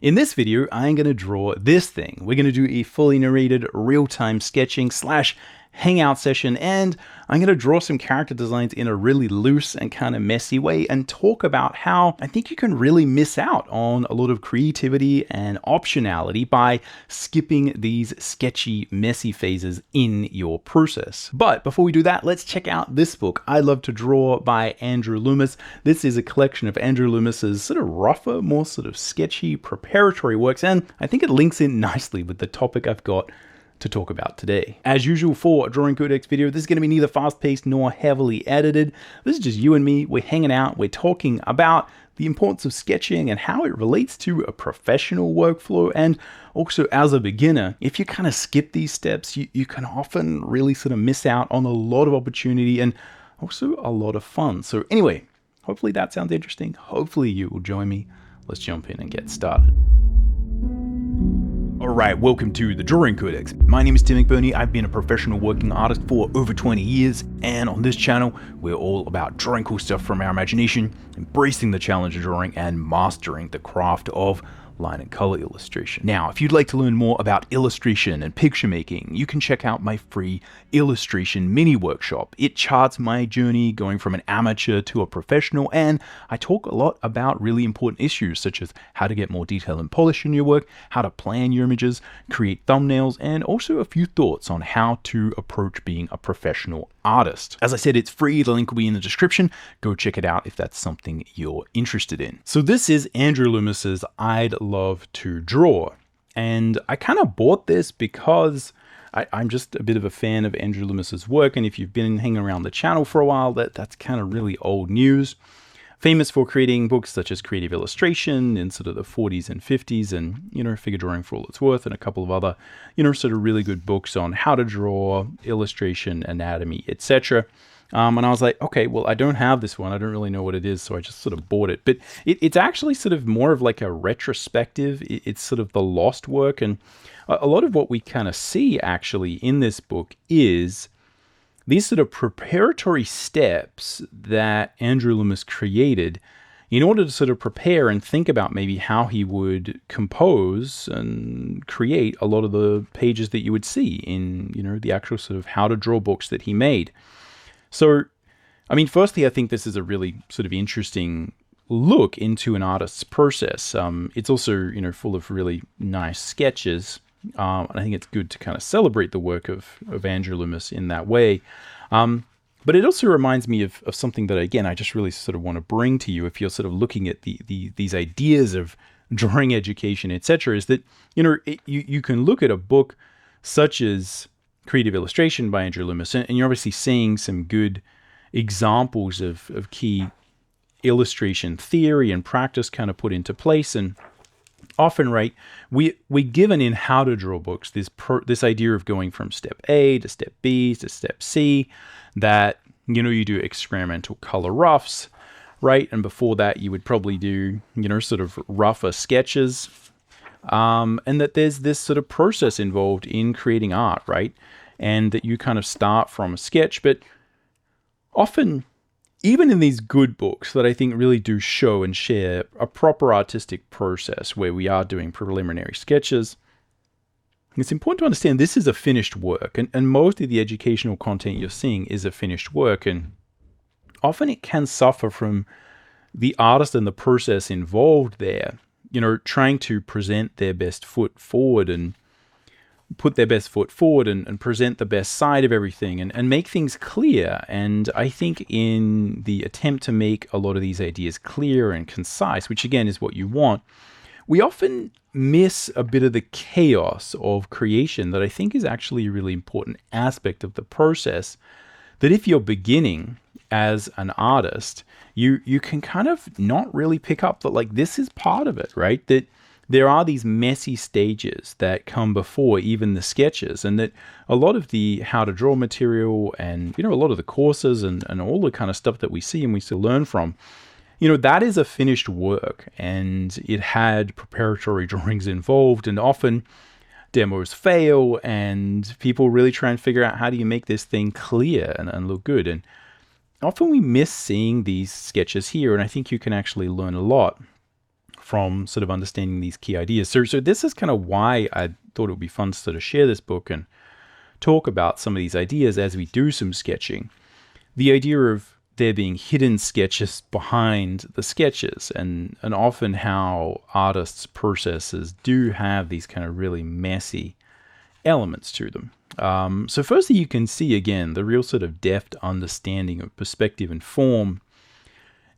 In this video, I'm going to draw this thing. We're going to do a fully narrated real-time sketching / hangout session, and I'm going to draw some character designs in a really loose and kind of messy way and talk about how I think you can really miss out on a lot of creativity and optionality by skipping these sketchy, messy phases in your process. But before we do that, let's check out this book, I Love to Draw by Andrew Loomis. This is a collection of Andrew Loomis's sort of rougher, more sort of sketchy preparatory works, and I think it links in nicely with the topic I've got to talk about today. As usual for a Drawing Codex video, this is going to be neither fast-paced nor heavily edited. This is just you and me. We're hanging out. We're talking about the importance of sketching and how it relates to a professional workflow. And also, as a beginner, if you kind of skip these steps, you can often really sort of miss out on a lot of opportunity and also a lot of fun. So anyway, hopefully that sounds interesting. Hopefully you will join me. Let's jump in and get started. Alright, welcome to the Drawing Codex. My name is Tim McBurney. I've been a professional working artist for over 20 years, and on this channel, we're all about drawing cool stuff from our imagination, embracing the challenge of drawing, and mastering the craft of line and color illustration. Now, if you'd like to learn more about illustration and picture making, you can check out my free illustration mini workshop. It charts my journey going from an amateur to a professional, and I talk a lot about really important issues such as how to get more detail and polish in your work, how to plan your images, create thumbnails, and also a few thoughts on how to approach being a professional artist. As I said, it's free. The link will be in the description. Go check it out if that's something you're interested in. So this is Andrew Loomis's I'd Love to Draw. And I kind of bought this because I'm just a bit of a fan of Andrew Loomis's work. And if you've been hanging around the channel for a while, that's kind of really old news. Famous for creating books such as Creative Illustration in sort of the 40s and 50s and, Figure Drawing for All It's Worth and a couple of other, sort of really good books on how to draw, illustration, anatomy, etc. And I was like, okay, well, I don't have this one. I don't really know what it is, so I just sort of bought it. But it's actually sort of more of like a retrospective. It's sort of the lost work. And a lot of what we kind of see actually in this book is these sort of preparatory steps that Andrew Loomis created in order to sort of prepare and think about maybe how he would compose and create a lot of the pages that you would see in, the actual sort of how to draw books that he made. So, I mean, firstly, I think this is a really sort of interesting look into an artist's process. It's also, full of really nice sketches. And I think it's good to kind of celebrate the work of Andrew Loomis in that way. But it also reminds me of something that, again, I just really sort of want to bring to you if you're sort of looking at these ideas of drawing education, etc., is that, you can look at a book such as Creative Illustration by Andrew Loomis, and you're obviously seeing some good examples of key illustration theory and practice kind of put into place. And often, right, we given in how to draw books this idea of going from step A to step B to step C, that you do experimental color roughs, right, and before that you would probably do sort of rougher sketches, and that there's this sort of process involved in creating art, right, and that you kind of start from a sketch, but often, even in these good books that I think really do show and share a proper artistic process where we are doing preliminary sketches, it's important to understand this is a finished work, and most of the educational content you're seeing is a finished work, and often it can suffer from the artist and the process involved there, trying to present their best foot forward and put their best foot forward and present the best side of everything and make things clear. And I think in the attempt to make a lot of these ideas clear and concise, which again is what you want, we often miss a bit of the chaos of creation that I think is actually a really important aspect of the process, that if you're beginning as an artist, you can kind of not really pick up that, like, this is part of it, right? That there are these messy stages that come before even the sketches, and that a lot of the how to draw material and, a lot of the courses and all the kind of stuff that we see and we still learn from, that is a finished work, and it had preparatory drawings involved, and often demos fail and people really try and figure out how do you make this thing clear and look good. And often we miss seeing these sketches here, and I think you can actually learn a lot from sort of understanding these key ideas. So this is kind of why I thought it would be fun to sort of share this book and talk about some of these ideas as we do some sketching. The idea of there being hidden sketches behind the sketches, and often how artists' processes do have these kind of really messy elements to them. So firstly, you can see again the real sort of deft understanding of perspective and form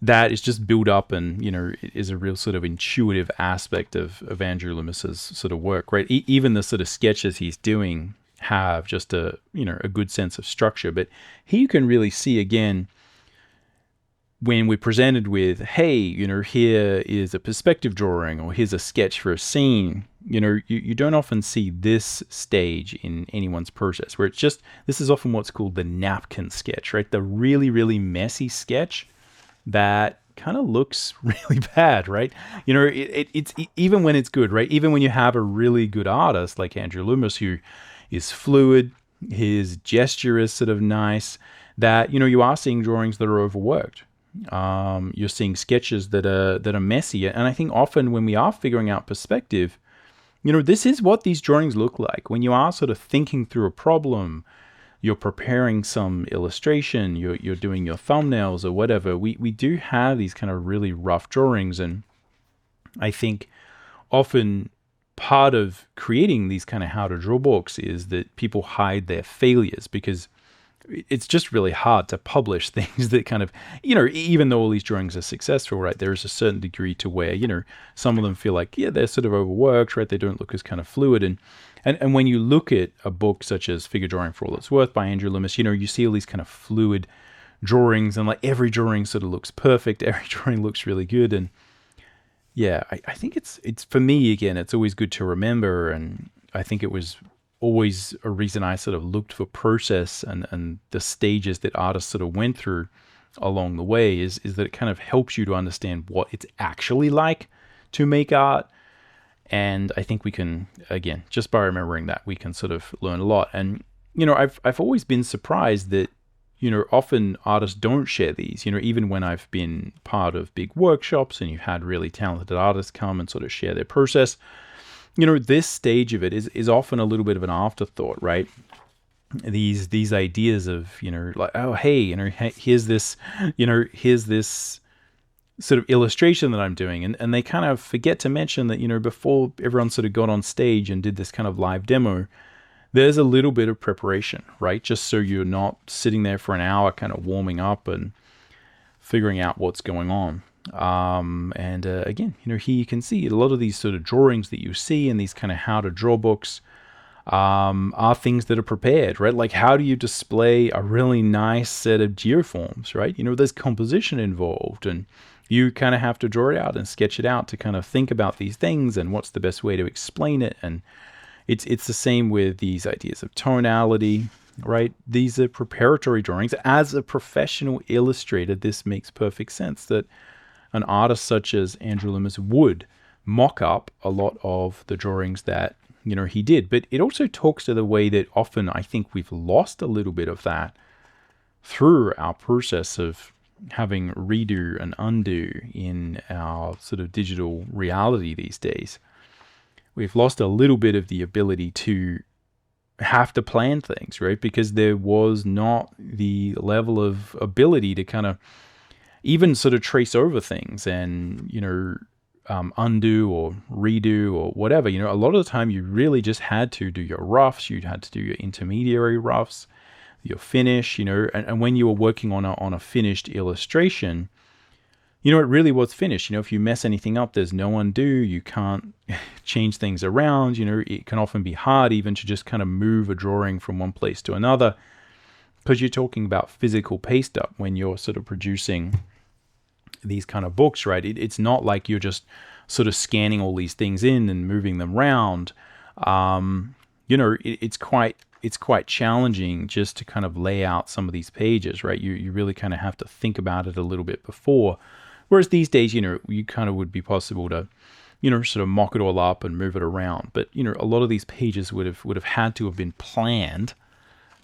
that is just built up, and is a real sort of intuitive aspect of Andrew Loomis's sort of work, right? Even the sort of sketches he's doing have just a good sense of structure. But here you can really see again, when we're presented with, hey, here is a perspective drawing, or here's a sketch for a scene, you don't often see this stage in anyone's process, where it's just, this is often what's called the napkin sketch, right? The really, really messy sketch that kind of looks really bad, right? It's even when it's good, right? Even when you have a really good artist like Andrew Loomis, who is fluid, his gesture is sort of nice, that, you are seeing drawings that are overworked. You're seeing sketches that are messy, and I think often when we are figuring out perspective, this is what these drawings look like. When you are sort of thinking through a problem, you're preparing some illustration, you're doing your thumbnails or whatever, we do have these kind of really rough drawings. And I think often part of creating these kind of how to draw books is that people hide their failures, because it's just really hard to publish things that kind of, even though all these drawings are successful, right, there is a certain degree to where, some of them feel like, they're sort of overworked, right, they don't look as kind of fluid. And when you look at a book such as Figure Drawing for All It's Worth by Andrew Loomis, you see all these kind of fluid drawings, and like every drawing sort of looks perfect, every drawing looks really good. And yeah, I think it's for me, again, it's always good to remember, and I think it was always a reason I sort of looked for process and the stages that artists sort of went through along the way, is that it kind of helps you to understand what it's actually like to make art. And I think we can, again, just by remembering that, we can sort of learn a lot. And, I've always been surprised that, often artists don't share these, even when I've been part of big workshops and you've had really talented artists come and sort of share their process. This stage of it is often a little bit of an afterthought, right? These ideas of, like, oh, hey, here's this sort of illustration that I'm doing. And they kind of forget to mention that, before everyone sort of got on stage and did this kind of live demo, there's a little bit of preparation, right? Just so you're not sitting there for an hour kind of warming up and figuring out what's going on. Again, here you can see a lot of these sort of drawings that you see in these kind of how to draw books are things that are prepared, right? Like, how do you display a really nice set of geoforms, right? There's composition involved, and you kind of have to draw it out and sketch it out to kind of think about these things and what's the best way to explain it. And it's the same with these ideas of tonality, right? These are preparatory drawings. As a professional illustrator, this makes perfect sense that an artist such as Andrew Loomis would mock up a lot of the drawings that, he did. But it also talks to the way that often I think we've lost a little bit of that through our process of having redo and undo in our sort of digital reality these days. We've lost a little bit of the ability to have to plan things, right? Because there was not the level of ability to kind of even sort of trace over things and, undo or redo or whatever. A lot of the time you really just had to do your roughs, you had to do your intermediary roughs, your finish, and when you were working on a finished illustration, it really was finished. If you mess anything up, there's no undo. You can't change things around. It can often be hard even to just kind of move a drawing from one place to another, because you're talking about physical paste up when you're sort of producing these kind of books, right? It's not like you're just sort of scanning all these things in and moving them around. It's quite challenging just to kind of lay out some of these pages, right? You really kind of have to think about it a little bit before. Whereas these days, you kind of would be possible to, sort of mock it all up and move it around. But, a lot of these pages would have had to have been planned,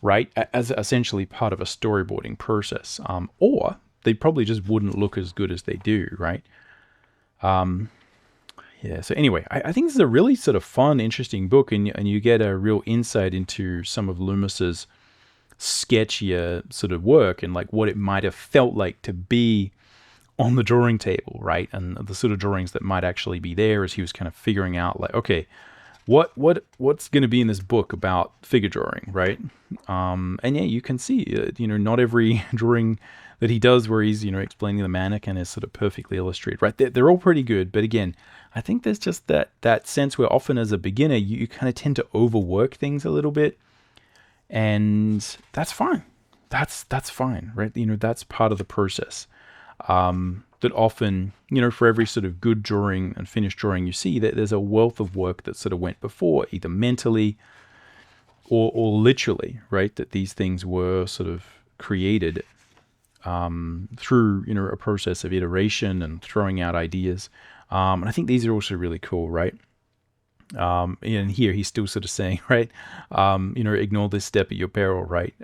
right, as essentially part of a storyboarding process. Or they probably just wouldn't look as good as they do, right? Yeah, so anyway, I think this is a really sort of fun, interesting book, and you get a real insight into some of Loomis's sketchier sort of work and like what it might have felt like to be on the drawing table, right? And the sort of drawings that might actually be there as he was kind of figuring out like, okay, what's going to be in this book about figure drawing, right? And yeah, you can see, not every drawing that he does where he's, explaining the mannequin is sort of perfectly illustrated, right? They're all pretty good, but again, I think there's just that sense where often as a beginner, you kind of tend to overwork things a little bit, and that's fine. That's fine, right? That's part of the process. That often, for every sort of good drawing and finished drawing you see, that there's a wealth of work that sort of went before, either mentally or literally, right? That these things were sort of created through, a process of iteration and throwing out ideas. And I think these are also really cool, right? And here he's still sort of saying, right, ignore this step at your peril, right?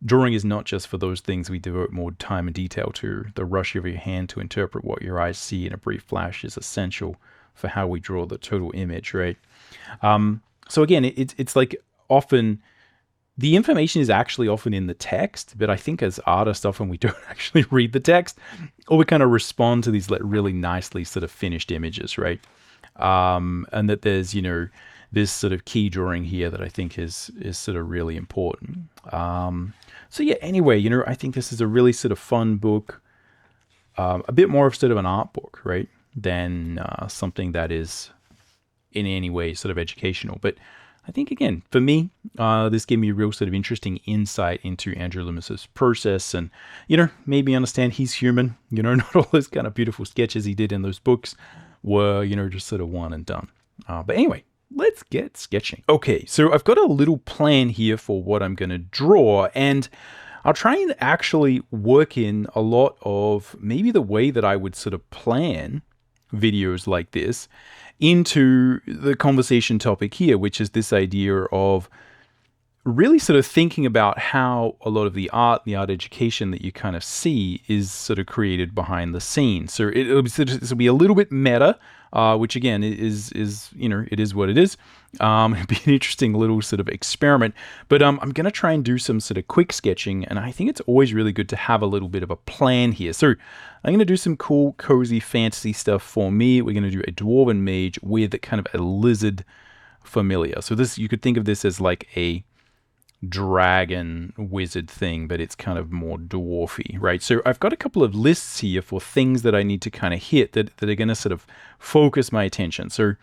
Drawing is not just for those things we devote more time and detail to. The rush of your hand to interpret what your eyes see in a brief flash is essential for how we draw the total image, right? So again, it's like often the information is actually often in the text, but I think as artists, often we don't actually read the text, or we kind of respond to these like really nicely sort of finished images, right? And that there's, this sort of key drawing here that I think is sort of really important. So yeah, anyway, I think this is a really sort of fun book, a bit more of sort of an art book, right, than something that is in any way sort of educational. But I think, again, for me, this gave me a real sort of interesting insight into Andrew Loomis's process, and, maybe understand he's human. Not all those kind of beautiful sketches he did in those books were, just sort of one and done. But anyway, let's get sketching. Okay, so I've got a little plan here for what I'm going to draw, and I'll try and actually work in a lot of maybe the way that I would sort of plan videos like this into the conversation topic here, which is this idea of really sort of thinking about how a lot of the art education that you kind of see is sort of created behind the scenes. So this will be a little bit meta, which again is it is what it is. It'd be an interesting little sort of experiment, but I'm going to try and do some sort of quick sketching, and I think it's always really good to have a little bit of a plan here. So I'm going to do some cool, cozy, fantasy stuff for me. We're going to do a Dwarven Mage with kind of a lizard familiar. So this, you could think of this as like a dragon wizard thing, but it's kind of more dwarfy, right? So I've got a couple of lists here for things that I need to kind of hit that are going to sort of focus my attention. So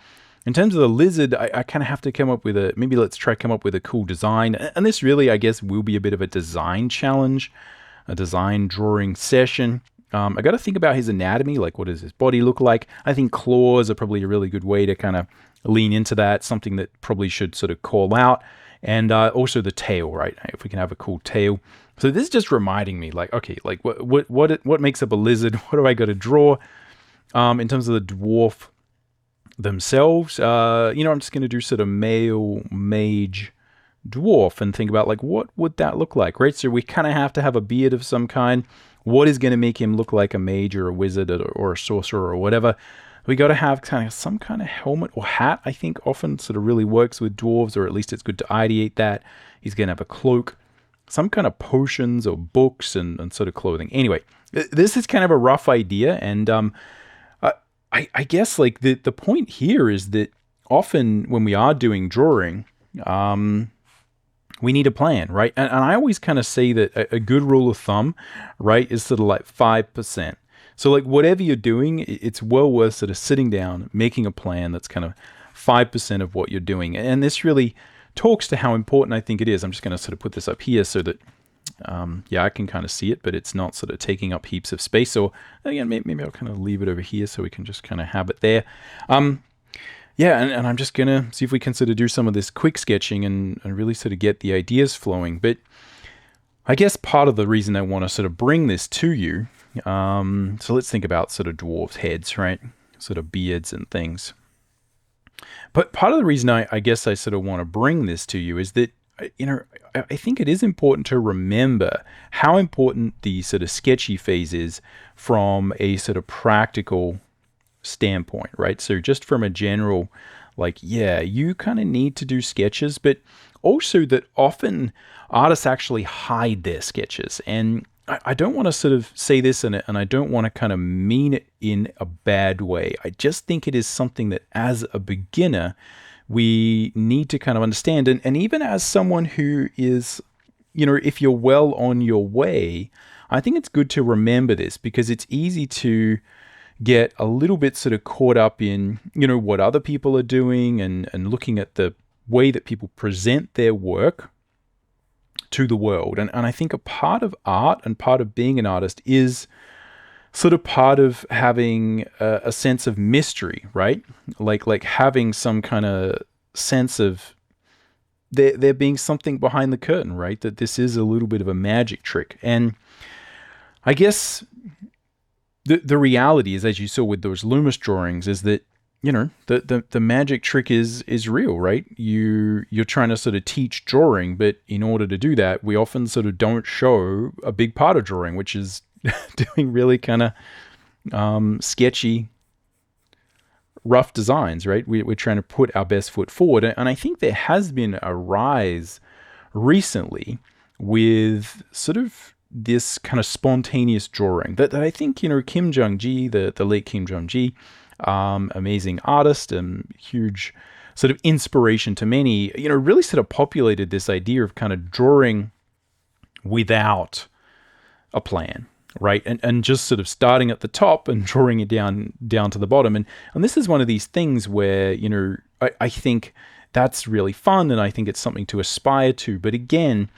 in terms of the lizard, I kind of have to come up with maybe let's try come up with a cool design. And this really, I guess, will be a bit of a design challenge, a design drawing session. I got to think about his anatomy, like what does his body look like? I think claws are probably a really good way to kind of lean into that, something that probably should sort of call out. And also the tail, right? If we can have a cool tail. So this is just reminding me, like, okay, like what makes up a lizard? What do I got to draw? In terms of the dwarf themselves, I'm just going to do sort of male mage dwarf and think about like what would that look like, right? So we kind of have to have a beard of some kind. What is going to make him look like a mage or a wizard or a sorcerer or whatever? We got to have kind of some kind of helmet or hat, I think often sort of really works with dwarves, or at least it's good to ideate that. He's going to have a cloak, some kind of potions or books and sort of clothing. Anyway, this is kind of a rough idea. And I guess like the point here is that often when we are doing drawing, we need a plan, right? And I always kind of say that a good rule of thumb, right, is sort of like 5%. So like whatever you're doing, it's well worth sort of sitting down, making a plan that's kind of 5% of what you're doing. And this really talks to how important I think it is. I'm just going to sort of put this up here so that, I can kind of see it, but it's not sort of taking up heaps of space. So again, maybe I'll kind of leave it over here so we can just kind of have it there. And I'm just going to see if we can sort of do some of this quick sketching and really sort of get the ideas flowing. But I guess part of the reason I want to sort of bring this to you, so let's think about sort of dwarves' heads, right? Sort of beards and things. But part of the reason I guess I sort of want to bring this to you is that, I think it is important to remember how important the sort of sketchy phase is from a sort of practical standpoint, right? So just from a general, like, yeah, you kind of need to do sketches, but also that often artists actually hide their sketches. And I don't want to sort of say this, and I don't want to kind of mean it in a bad way. I just think it is something that as a beginner, we need to kind of understand. And even as someone who is, if you're well on your way, I think it's good to remember this, because it's easy to get a little bit sort of caught up in, what other people are doing and looking at the way that people present their work to the world. And I think a part of art and part of being an artist is sort of part of having a sense of mystery, right? Like having some kind of sense of there being something behind the curtain, right? That this is a little bit of a magic trick. And I guess the reality is, as you saw with those Loomis drawings, is that the magic trick is real, right? You're trying to sort of teach drawing, but in order to do that, we often sort of don't show a big part of drawing, which is doing really kind of sketchy, rough designs, right? We're trying to put our best foot forward, and I think there has been a rise recently with sort of this kind of spontaneous drawing that I think, Kim Jung-gi, the late Kim Jung-gi, amazing artist and huge sort of inspiration to many, really sort of populated this idea of kind of drawing without a plan, right? And just sort of starting at the top and drawing it down to the bottom. And this is one of these things where, I think that's really fun, and I think it's something to aspire to. But again,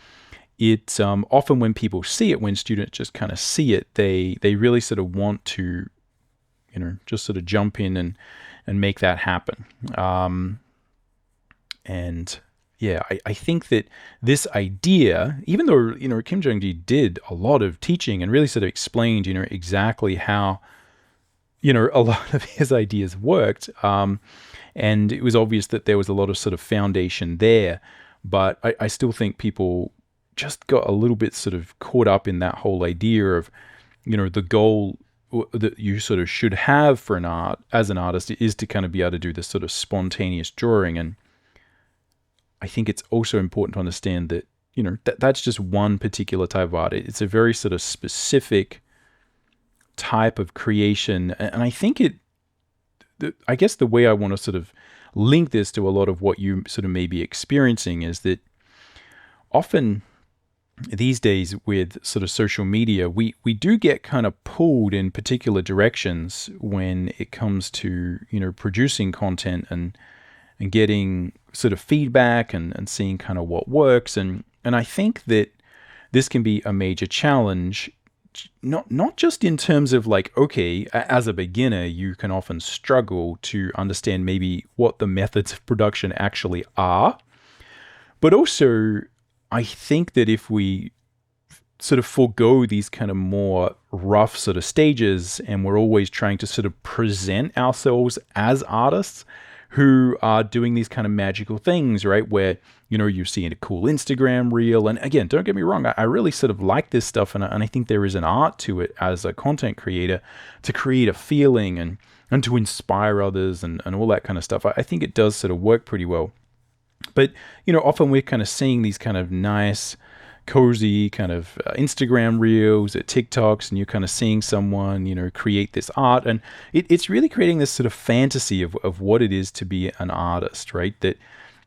it's often when people see it, when students just kind of see it, they really sort of want to, just sort of jump in and make that happen. And yeah, I think that this idea, even though, Kim Jong-gi did a lot of teaching and really sort of explained, exactly how, a lot of his ideas worked. And it was obvious that there was a lot of sort of foundation there. But I still think people just got a little bit sort of caught up in that whole idea of, the goal that you sort of should have for as an artist is to kind of be able to do this sort of spontaneous drawing. And I think it's also important to understand that, that's just one particular type of art. It's a very sort of specific type of creation. And I think I guess the way I want to sort of link this to a lot of what you sort of may be experiencing is that often these days with sort of social media, we do get kind of pulled in particular directions when it comes to, producing content and getting sort of feedback and seeing kind of what works. And I think that this can be a major challenge, not just in terms of like, okay, as a beginner, you can often struggle to understand maybe what the methods of production actually are, but also I think that if we sort of forego these kind of more rough sort of stages, and we're always trying to sort of present ourselves as artists who are doing these kind of magical things, right? Where, you're seeing a cool Instagram reel. And again, don't get me wrong, I really sort of like this stuff. And I think there is an art to it as a content creator to create a feeling and to inspire others and all that kind of stuff. I think it does sort of work pretty well. But, often we're kind of seeing these kind of nice, cozy kind of Instagram reels at TikToks, and you're kind of seeing someone, create this art. And it's really creating this sort of fantasy of what it is to be an artist, right? That,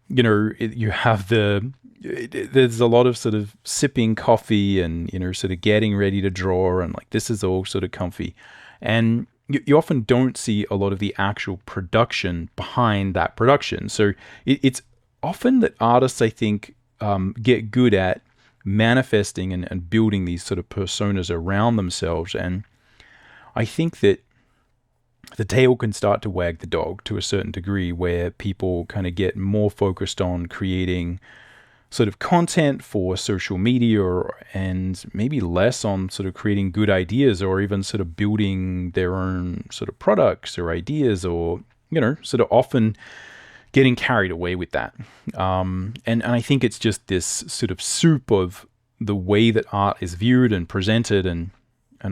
you have there's a lot of sort of sipping coffee and, sort of getting ready to draw, and like, this is all sort of comfy. And you often don't see a lot of the actual production behind that production. So it's often that artists, I think, get good at manifesting and building these sort of personas around themselves. And I think that the tail can start to wag the dog to a certain degree, where people kind of get more focused on creating sort of content for social media, and maybe less on sort of creating good ideas, or even sort of building their own sort of products or ideas, or, sort of often getting carried away with that. And I think it's just this sort of soup of the way that art is viewed and presented and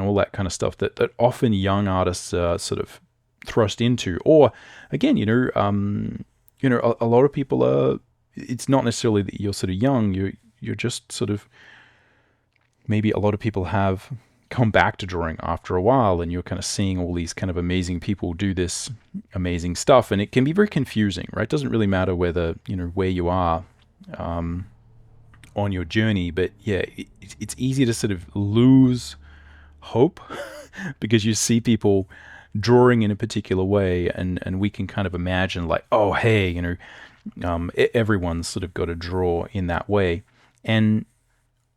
all that kind of stuff that often young artists sort of thrust into. Or again, a lot of people are, it's not necessarily that you're sort of young, you're just sort of, maybe a lot of people have come back to drawing after a while, and you're kind of seeing all these kind of amazing people do this amazing stuff, and it can be very confusing, right? It doesn't really matter whether, where you are on your journey, but yeah, it's easy to sort of lose hope because you see people drawing in a particular way, and we can kind of imagine like, oh, hey, everyone's sort of got to draw in that way. And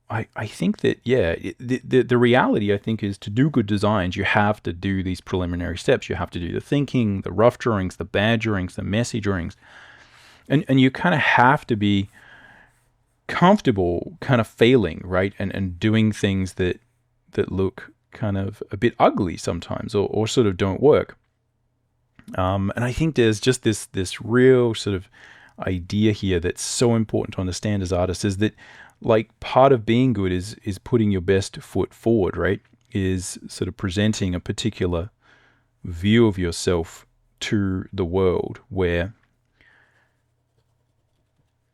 I think that, yeah, the reality, I think, is to do good designs, you have to do these preliminary steps. You have to do the thinking, the rough drawings, the bad drawings, the messy drawings. And you kind of have to be comfortable kind of failing, right? And doing things that look kind of a bit ugly sometimes, or sort of don't work. And I think there's just this real sort of idea here that's so important to understand as artists, is that, like, part of being good is putting your best foot forward, right? Is sort of presenting a particular view of yourself to the world, where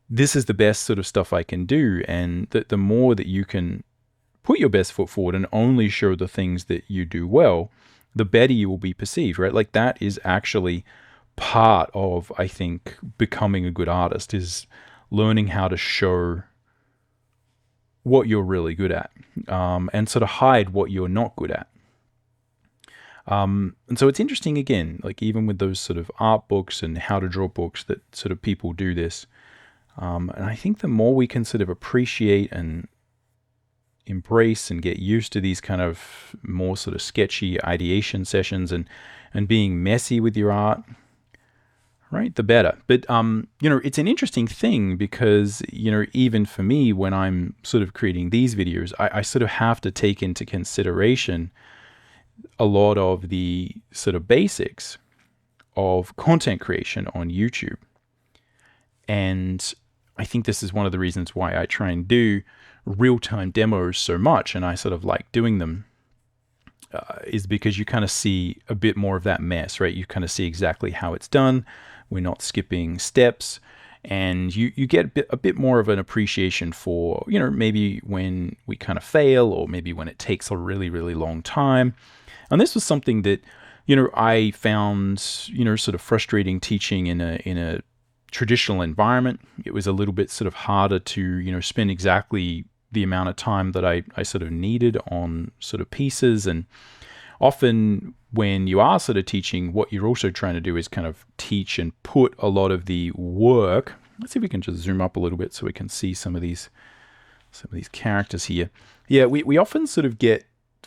this is the best sort of stuff I can do, and that the more that you can put your best foot forward and only show the things that you do well, the better you will be perceived, right? Like, that is actually part of, I think, becoming a good artist, is learning how to show what you're really good at, and sort of hide what you're not good at. And so it's interesting, again, like even with those sort of art books and how to draw books, that sort of people do this. And I think the more we can sort of appreciate and embrace and get used to these kind of more sort of sketchy ideation sessions, and being messy with your art, right, the better. But, it's an interesting thing because, even for me, when I'm sort of creating these videos, I sort of have to take into consideration a lot of the sort of basics of content creation on YouTube. And I think this is one of the reasons why I try and do real-time demos so much, and I sort of like doing them, is because you kind of see a bit more of that mess, right? You kind of see exactly how it's done. We're not skipping steps, and you get a bit more of an appreciation for, maybe when we kind of fail, or maybe when it takes a really, really long time. And this was something that, I found, sort of frustrating teaching in a traditional environment. It was a little bit sort of harder to, spend exactly the amount of time that I sort of needed on sort of pieces. And often when you are sort of teaching, what you're also trying to do is kind of teach and put a lot of the work. Let's see if we can just zoom up a little bit so we can see some of these characters here. Yeah, we often sort of get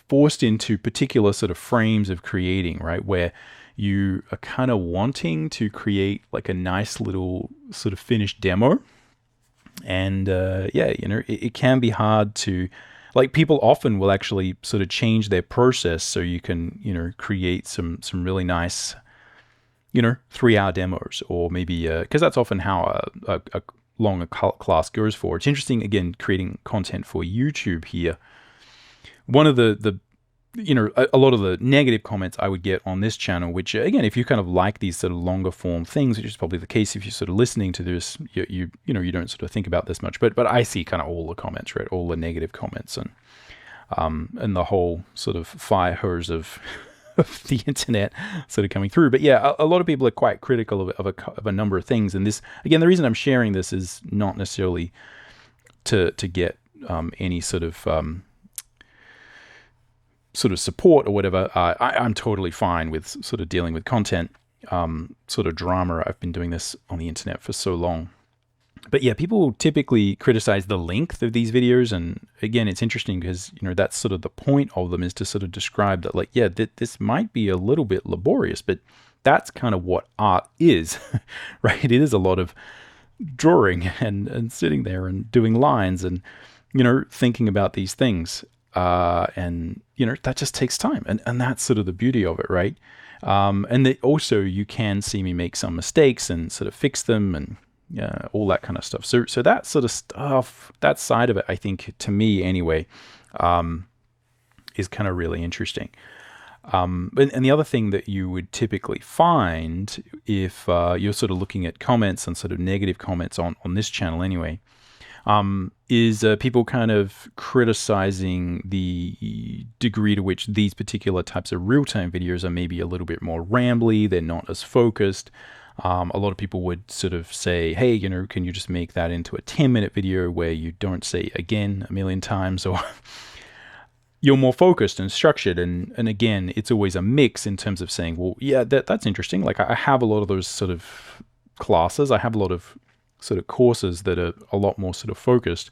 forced into particular sort of frames of creating, right, where you are kind of wanting to create like a nice little sort of finished demo. And it can be hard to, like, people often will actually sort of change their process so you can, create some really nice, 3-hour demos, or maybe, because that's often how a longer class goes for. It's interesting, again, creating content for YouTube here. One of the a lot of the negative comments I would get on this channel, which, again, if you kind of like these sort of longer form things, which is probably the case if you're sort of listening to this, you don't sort of think about this much, but I see kind of all the comments, right, all the negative comments, and the whole sort of fire hose of the internet sort of coming through. But yeah, a lot of people are quite critical of a number of things, and this, again, the reason I'm sharing this is not necessarily to get any sort of support or whatever. I'm totally fine with sort of dealing with content, sort of drama. I've been doing this on the internet for so long. But yeah, people typically criticize the length of these videos. And again, it's interesting because, that's sort of the point of them, is to sort of describe that, like, yeah, this might be a little bit laborious, but that's kind of what art is, right? It is a lot of drawing and sitting there and doing lines and, thinking about these things. And that just takes time, and that's sort of the beauty of it, right? And that also you can see me make some mistakes and sort of fix them, and all that kind of stuff. So that sort of stuff, that side of it, I think, to me anyway, is kind of really interesting. And the other thing that you would typically find if you're sort of looking at comments and sort of negative comments on this channel anyway, is people kind of criticizing the degree to which these particular types of real-time videos are maybe a little bit more rambly, they're not as focused. A lot of people would sort of say, hey, you know, can you just make that into a 10-minute video where you don't say again a million times, or you're more focused and structured. And again, it's always a mix in terms of saying, well, yeah, that's interesting. Like I have a lot of those sort of classes. I have a lot of sort of courses that are a lot more sort of focused.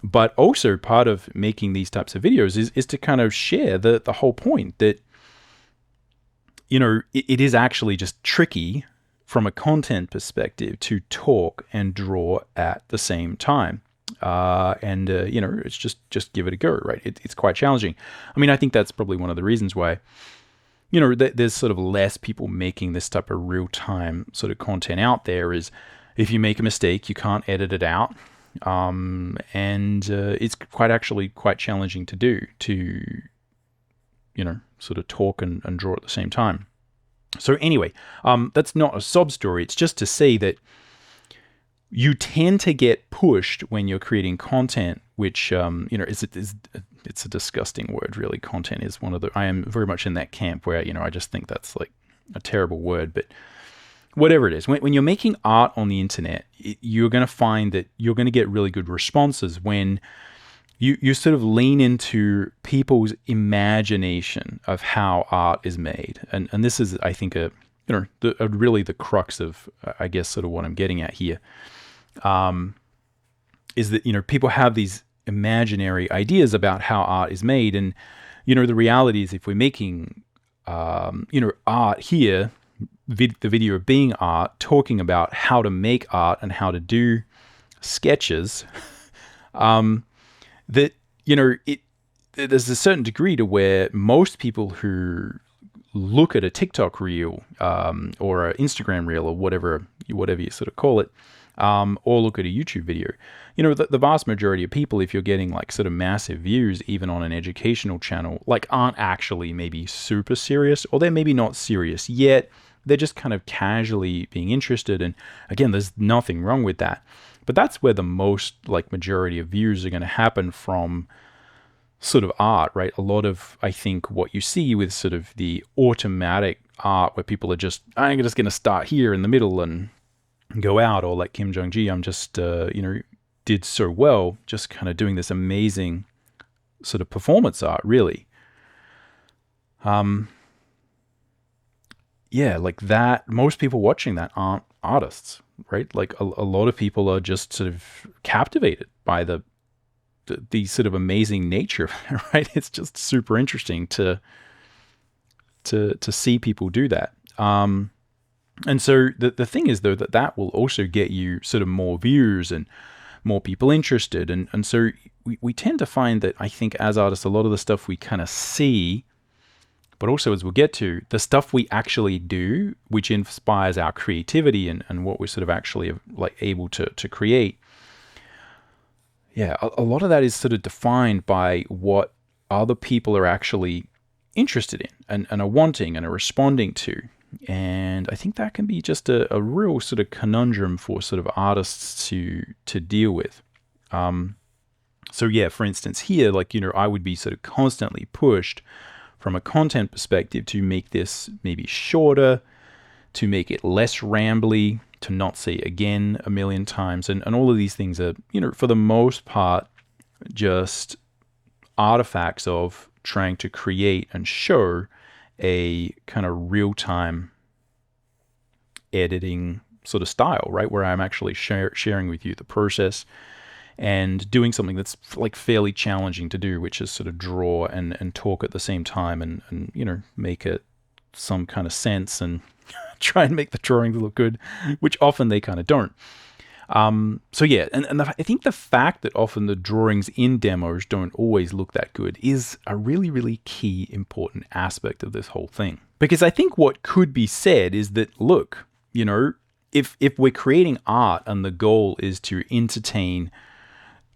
But also part of making these types of videos is to kind of share the whole point that, you know, it is actually just tricky from a content perspective to talk and draw at the same time. You know, it's just give it a go, right? It's quite challenging. I mean, I think that's probably one of the reasons why, you know, there's sort of less people making this type of real-time sort of content out there. Is if you make a mistake, you can't edit it out. It's quite challenging to do, to, you know, sort of talk and draw at the same time. So anyway, that's not a sob story. It's just to say that you tend to get pushed when you're creating content, which, you know, it's a disgusting word, really. Content is I am very much in that camp where, you know, I just think that's like a terrible word, but whatever it is, when you're making art on the internet, you're going to find that you're going to get really good responses when you sort of lean into people's imagination of how art is made. And this is, I think, really the crux of, I guess, sort of what I'm getting at here, is that, you know, people have these imaginary ideas about how art is made. And, you know, the reality is if we're making, you know, art here, the video being art, talking about how to make art and how to do sketches, that, you know, there's a certain degree to where most people who look at a TikTok reel, or an Instagram reel, or whatever you sort of call it, or look at a YouTube video, you know, the vast majority of people, if you're getting like sort of massive views, even on an educational channel, like aren't actually maybe super serious, or they're maybe not serious yet. They're just kind of casually being interested. And again, there's nothing wrong with that. But that's where the most like majority of views are going to happen from sort of art, right? A lot of, I think, what you see with sort of the automatic art where people are just, I'm just going to start here in the middle and go out, or like Kim Jong-gi, I'm just, you know, did so well, just kind of doing this amazing sort of performance art, really. Yeah, like that, most people watching that aren't artists, right? Like a lot of people are just sort of captivated by the sort of amazing nature of it, right? It's just super interesting to see people do that. And so the thing is, though, that will also get you sort of more views and more people interested. And so we tend to find that, I think, as artists, a lot of the stuff we kind of see, but also, as we'll get to, the stuff we actually do, which inspires our creativity and what we're sort of actually like able to create. Yeah, a lot of that is sort of defined by what other people are actually interested in and are wanting and are responding to. And I think that can be just a real sort of conundrum for sort of artists to deal with. So yeah, for instance, here, like, you know, I would be sort of constantly pushed from a content perspective to make this maybe shorter, to make it less rambly, to not say again a million times. And all of these things are, you know, for the most part, just artifacts of trying to create and show a kind of real-time editing sort of style, right? Where I'm actually sharing with you the process and doing something that's like fairly challenging to do, which is sort of draw and talk at the same time and you know, make it some kind of sense and try and make the drawings look good, which often they kind of don't. So yeah, and I think the fact that often the drawings in demos don't always look that good is a really, really key important aspect of this whole thing. Because I think what could be said is that, look, you know, if we're creating art and the goal is to entertain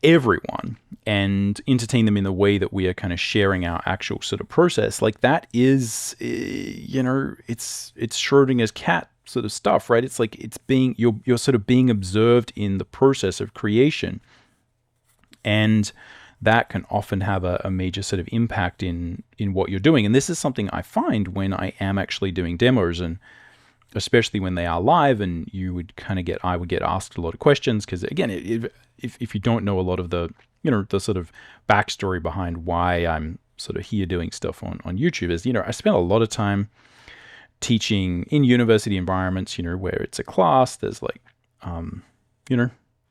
everyone and entertain them in the way that we are kind of sharing our actual sort of process, like that is, it's Schrodinger's cat sort of stuff, right? It's like you're sort of being observed in the process of creation, and that can often have a major sort of impact in what you're doing. And this is something I find when I am actually doing demos, and especially when they are live, and I would get asked a lot of questions, because again, if you don't know a lot of the sort of backstory behind why I'm sort of here doing stuff on YouTube, is, I spent a lot of time teaching in university environments, where it's a class, there's like,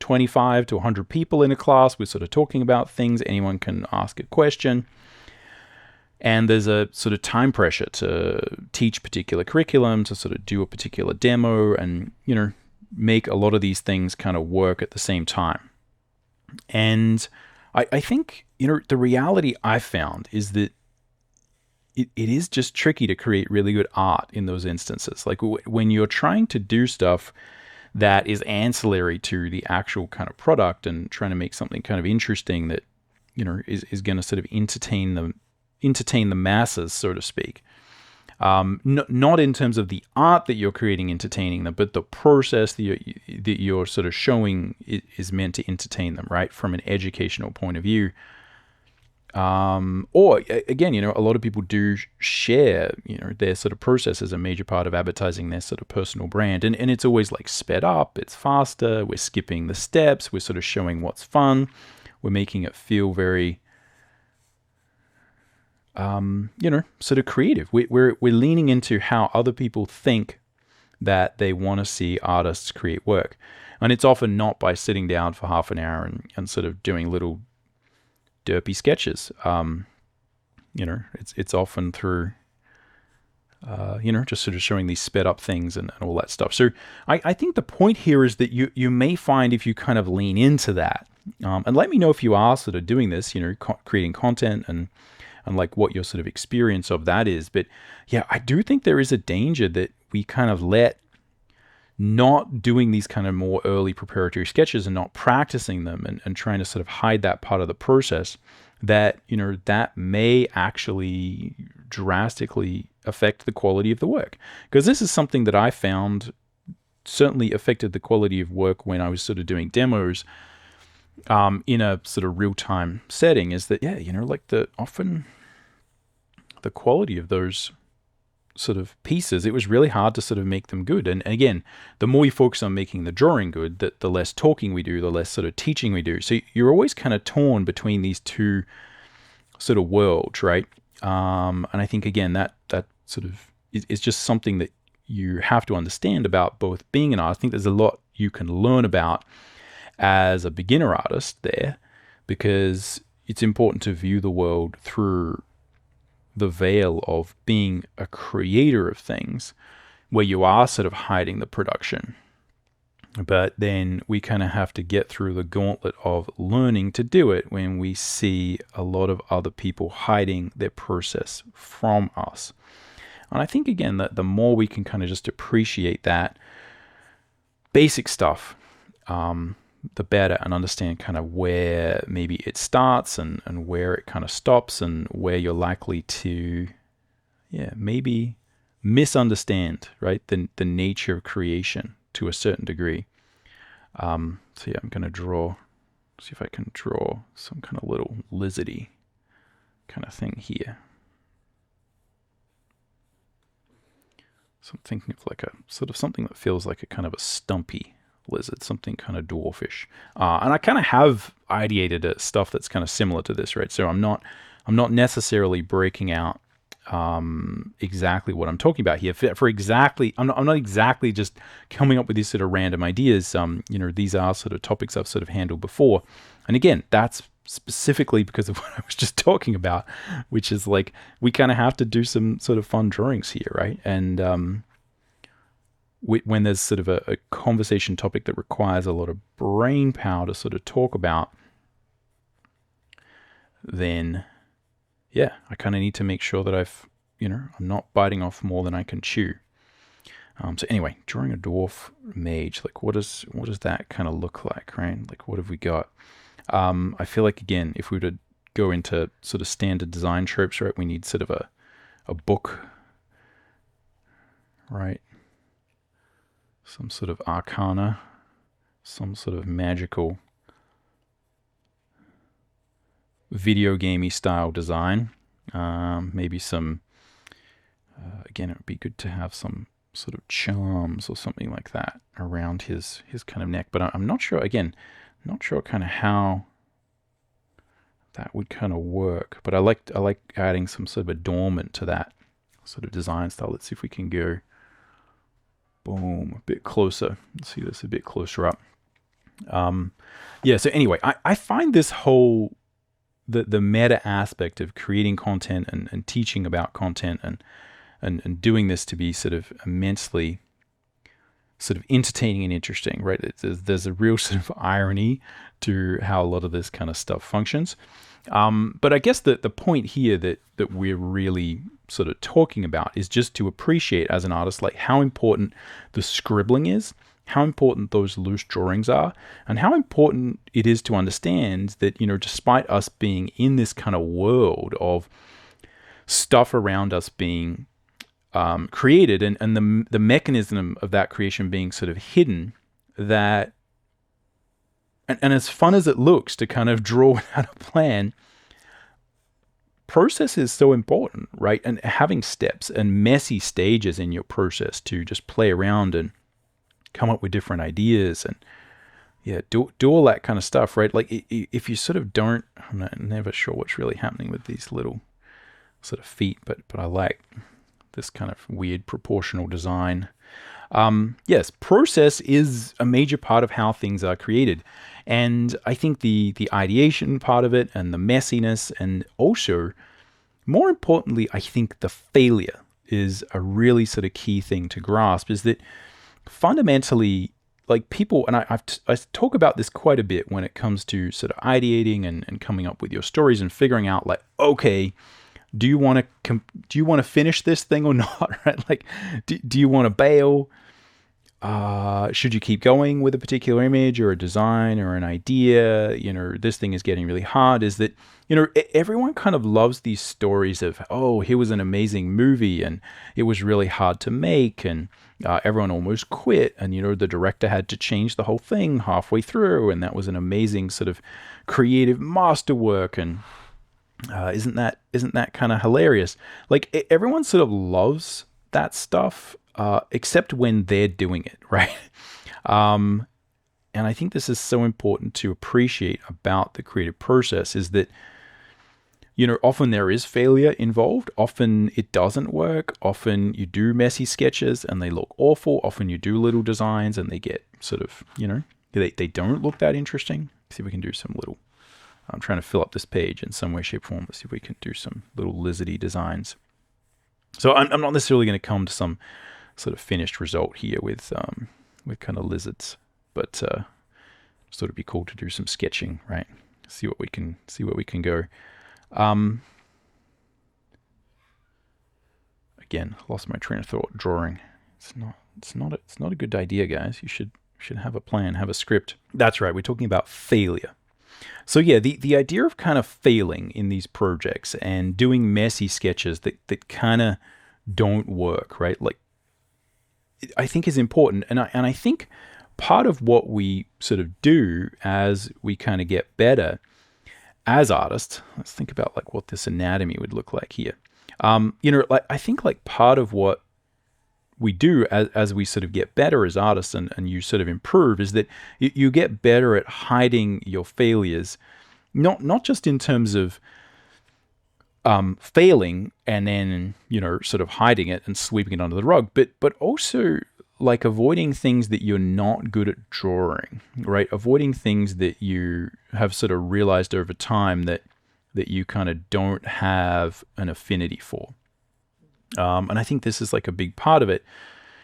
25 to 100 people in a class. We're sort of talking about things. Anyone can ask a question. And there's a sort of time pressure to teach particular curriculum, to sort of do a particular demo, and, make a lot of these things kind of work at the same time. And I think, the reality I found is that it is just tricky to create really good art in those instances. Like when you're trying to do stuff that is ancillary to the actual kind of product, and trying to make something kind of interesting that, is going to sort of entertain the masses, so to speak. Not in terms of the art that you're creating entertaining them, but the process that you're sort of showing is meant to entertain them, right? From an educational point of view. Or again, a lot of people do share, their sort of process as a major part of advertising their sort of personal brand. And it's always like sped up, it's faster, we're skipping the steps, we're sort of showing what's fun, we're making it feel very, sort of creative. We're leaning into how other people think that they want to see artists create work. And it's often not by sitting down for half an hour and sort of doing little derpy sketches. It's often through, just sort of showing these sped up things and all that stuff. So I think the point here is that you may find, if you kind of lean into that, and let me know if you are sort of doing this, creating content and like what your sort of experience of that is. But yeah, I do think there is a danger that we kind of let not doing these kind of more early preparatory sketches and not practicing them and trying to sort of hide that part of the process, that, that may actually drastically affect the quality of the work. Because this is something that I found certainly affected the quality of work when I was sort of doing demos in a sort of real-time setting, is that, often the quality of those sort of pieces, it was really hard to sort of make them good. And again, the more you focus on making the drawing good, the less talking we do, the less sort of teaching we do. So you're always kind of torn between these two sort of worlds, right? And I think, again, that sort of is just something that you have to understand about both being an artist. I think there's a lot you can learn about as a beginner artist there, because it's important to view the world through the veil of being a creator of things, where you are sort of hiding the production. But then we kind of have to get through the gauntlet of learning to do it when we see a lot of other people hiding their process from us. And I think, again, that the more we can kind of just appreciate that basic stuff, the better, and understand kind of where maybe it starts and where it kind of stops, and where you're likely to, maybe misunderstand, right, the nature of creation to a certain degree. I'm going to see if I can draw some kind of little lizardy kind of thing here. So I'm thinking of like a sort of something that feels like a kind of a stumpy lizard, something kind of dwarfish. And I kind of have ideated stuff that's kind of similar to this, right? So I'm not necessarily breaking out exactly what I'm talking about here. For exactly, I'm not exactly just coming up with these sort of random ideas. These are sort of topics I've sort of handled before. And again, that's specifically because of what I was just talking about, which is like, we kind of have to do some sort of fun drawings here, right? And when there's sort of a conversation topic that requires a lot of brain power to sort of talk about, then I kind of need to make sure that I'm not biting off more than I can chew. So anyway, drawing a dwarf mage, like what does that kind of look like, right? Like, what have we got? I feel like, again, if we were to go into sort of standard design tropes, right, we need sort of a book, right? Some sort of arcana, some sort of magical video gamey style design. Maybe some, again, it would be good to have some sort of charms or something like that around his kind of neck. But I'm not sure, again, not sure kind of how that would kind of work. But I like adding some sort of adornment to that sort of design style. Let's see if we can go, boom, a bit closer. Let's see this a bit closer up. Yeah, so anyway, I find this whole, the meta aspect of creating content and teaching about content and doing this to be sort of immensely sort of entertaining and interesting, right? There's a real sort of irony to how a lot of this kind of stuff functions. But I guess the point here that we're really sort of talking about is just to appreciate as an artist, like how important the scribbling is, how important those loose drawings are, and how important it is to understand that, you know, despite us being in this kind of world of stuff around us being created and the mechanism of that creation being sort of hidden, that and as fun as it looks to kind of draw without a plan, process is so important, right? And having steps and messy stages in your process to just play around and come up with different ideas and do all that kind of stuff, right? Like if you sort of don't, I'm never sure what's really happening with these little sort of feet, but I like this kind of weird proportional design. Yes, process is a major part of how things are created. And I think the ideation part of it and the messiness, and also, more importantly, I think the failure is a really sort of key thing to grasp, is that fundamentally, like people, and I talk about this quite a bit when it comes to sort of ideating and coming up with your stories and figuring out, like, okay, do you want to finish this thing or not? Right? Like, do you want to bail? Should you keep going with a particular image or a design or an idea? You know, this thing is getting really hard. Is that, you know, everyone kind of loves these stories of, oh, here was an amazing movie and it was really hard to make and everyone almost quit, and, you know, the director had to change the whole thing halfway through, and that was an amazing sort of creative masterwork. And isn't that kind of hilarious? Like, everyone sort of loves that stuff, except when they're doing it, right? And I think this is so important to appreciate about the creative process, is that, you know, often there is failure involved. Often it doesn't work. Often you do messy sketches and they look awful. Often you do little designs and they get sort of, you know, they don't look that interesting. Let's see if we can do some little, I'm trying to fill up this page in some way, shape, form. Let's see if we can do some little lizardy designs. So I'm not necessarily going to come to some sort of finished result here with kind of lizards, but sort of be cool to do some sketching, right? See what we can go. Again, lost my train of thought. Drawing. It's not a good idea, guys. You should have a plan, have a script. That's right. We're talking about failure. So yeah, the idea of kind of failing in these projects and doing messy sketches that kind of don't work, right? Like, I think is important, and I think part of what we sort of do as we kind of get better as artists, let's think about like what this anatomy would look like here. You know, like I think like part of what we do as we sort of get better as artists and you sort of improve is that you get better at hiding your failures, not just in terms of failing and then, you know, sort of hiding it and sweeping it under the rug, but also like avoiding things that you're not good at drawing, right? Avoiding things that you have sort of realized over time that you kind of don't have an affinity for. And I think this is like a big part of it.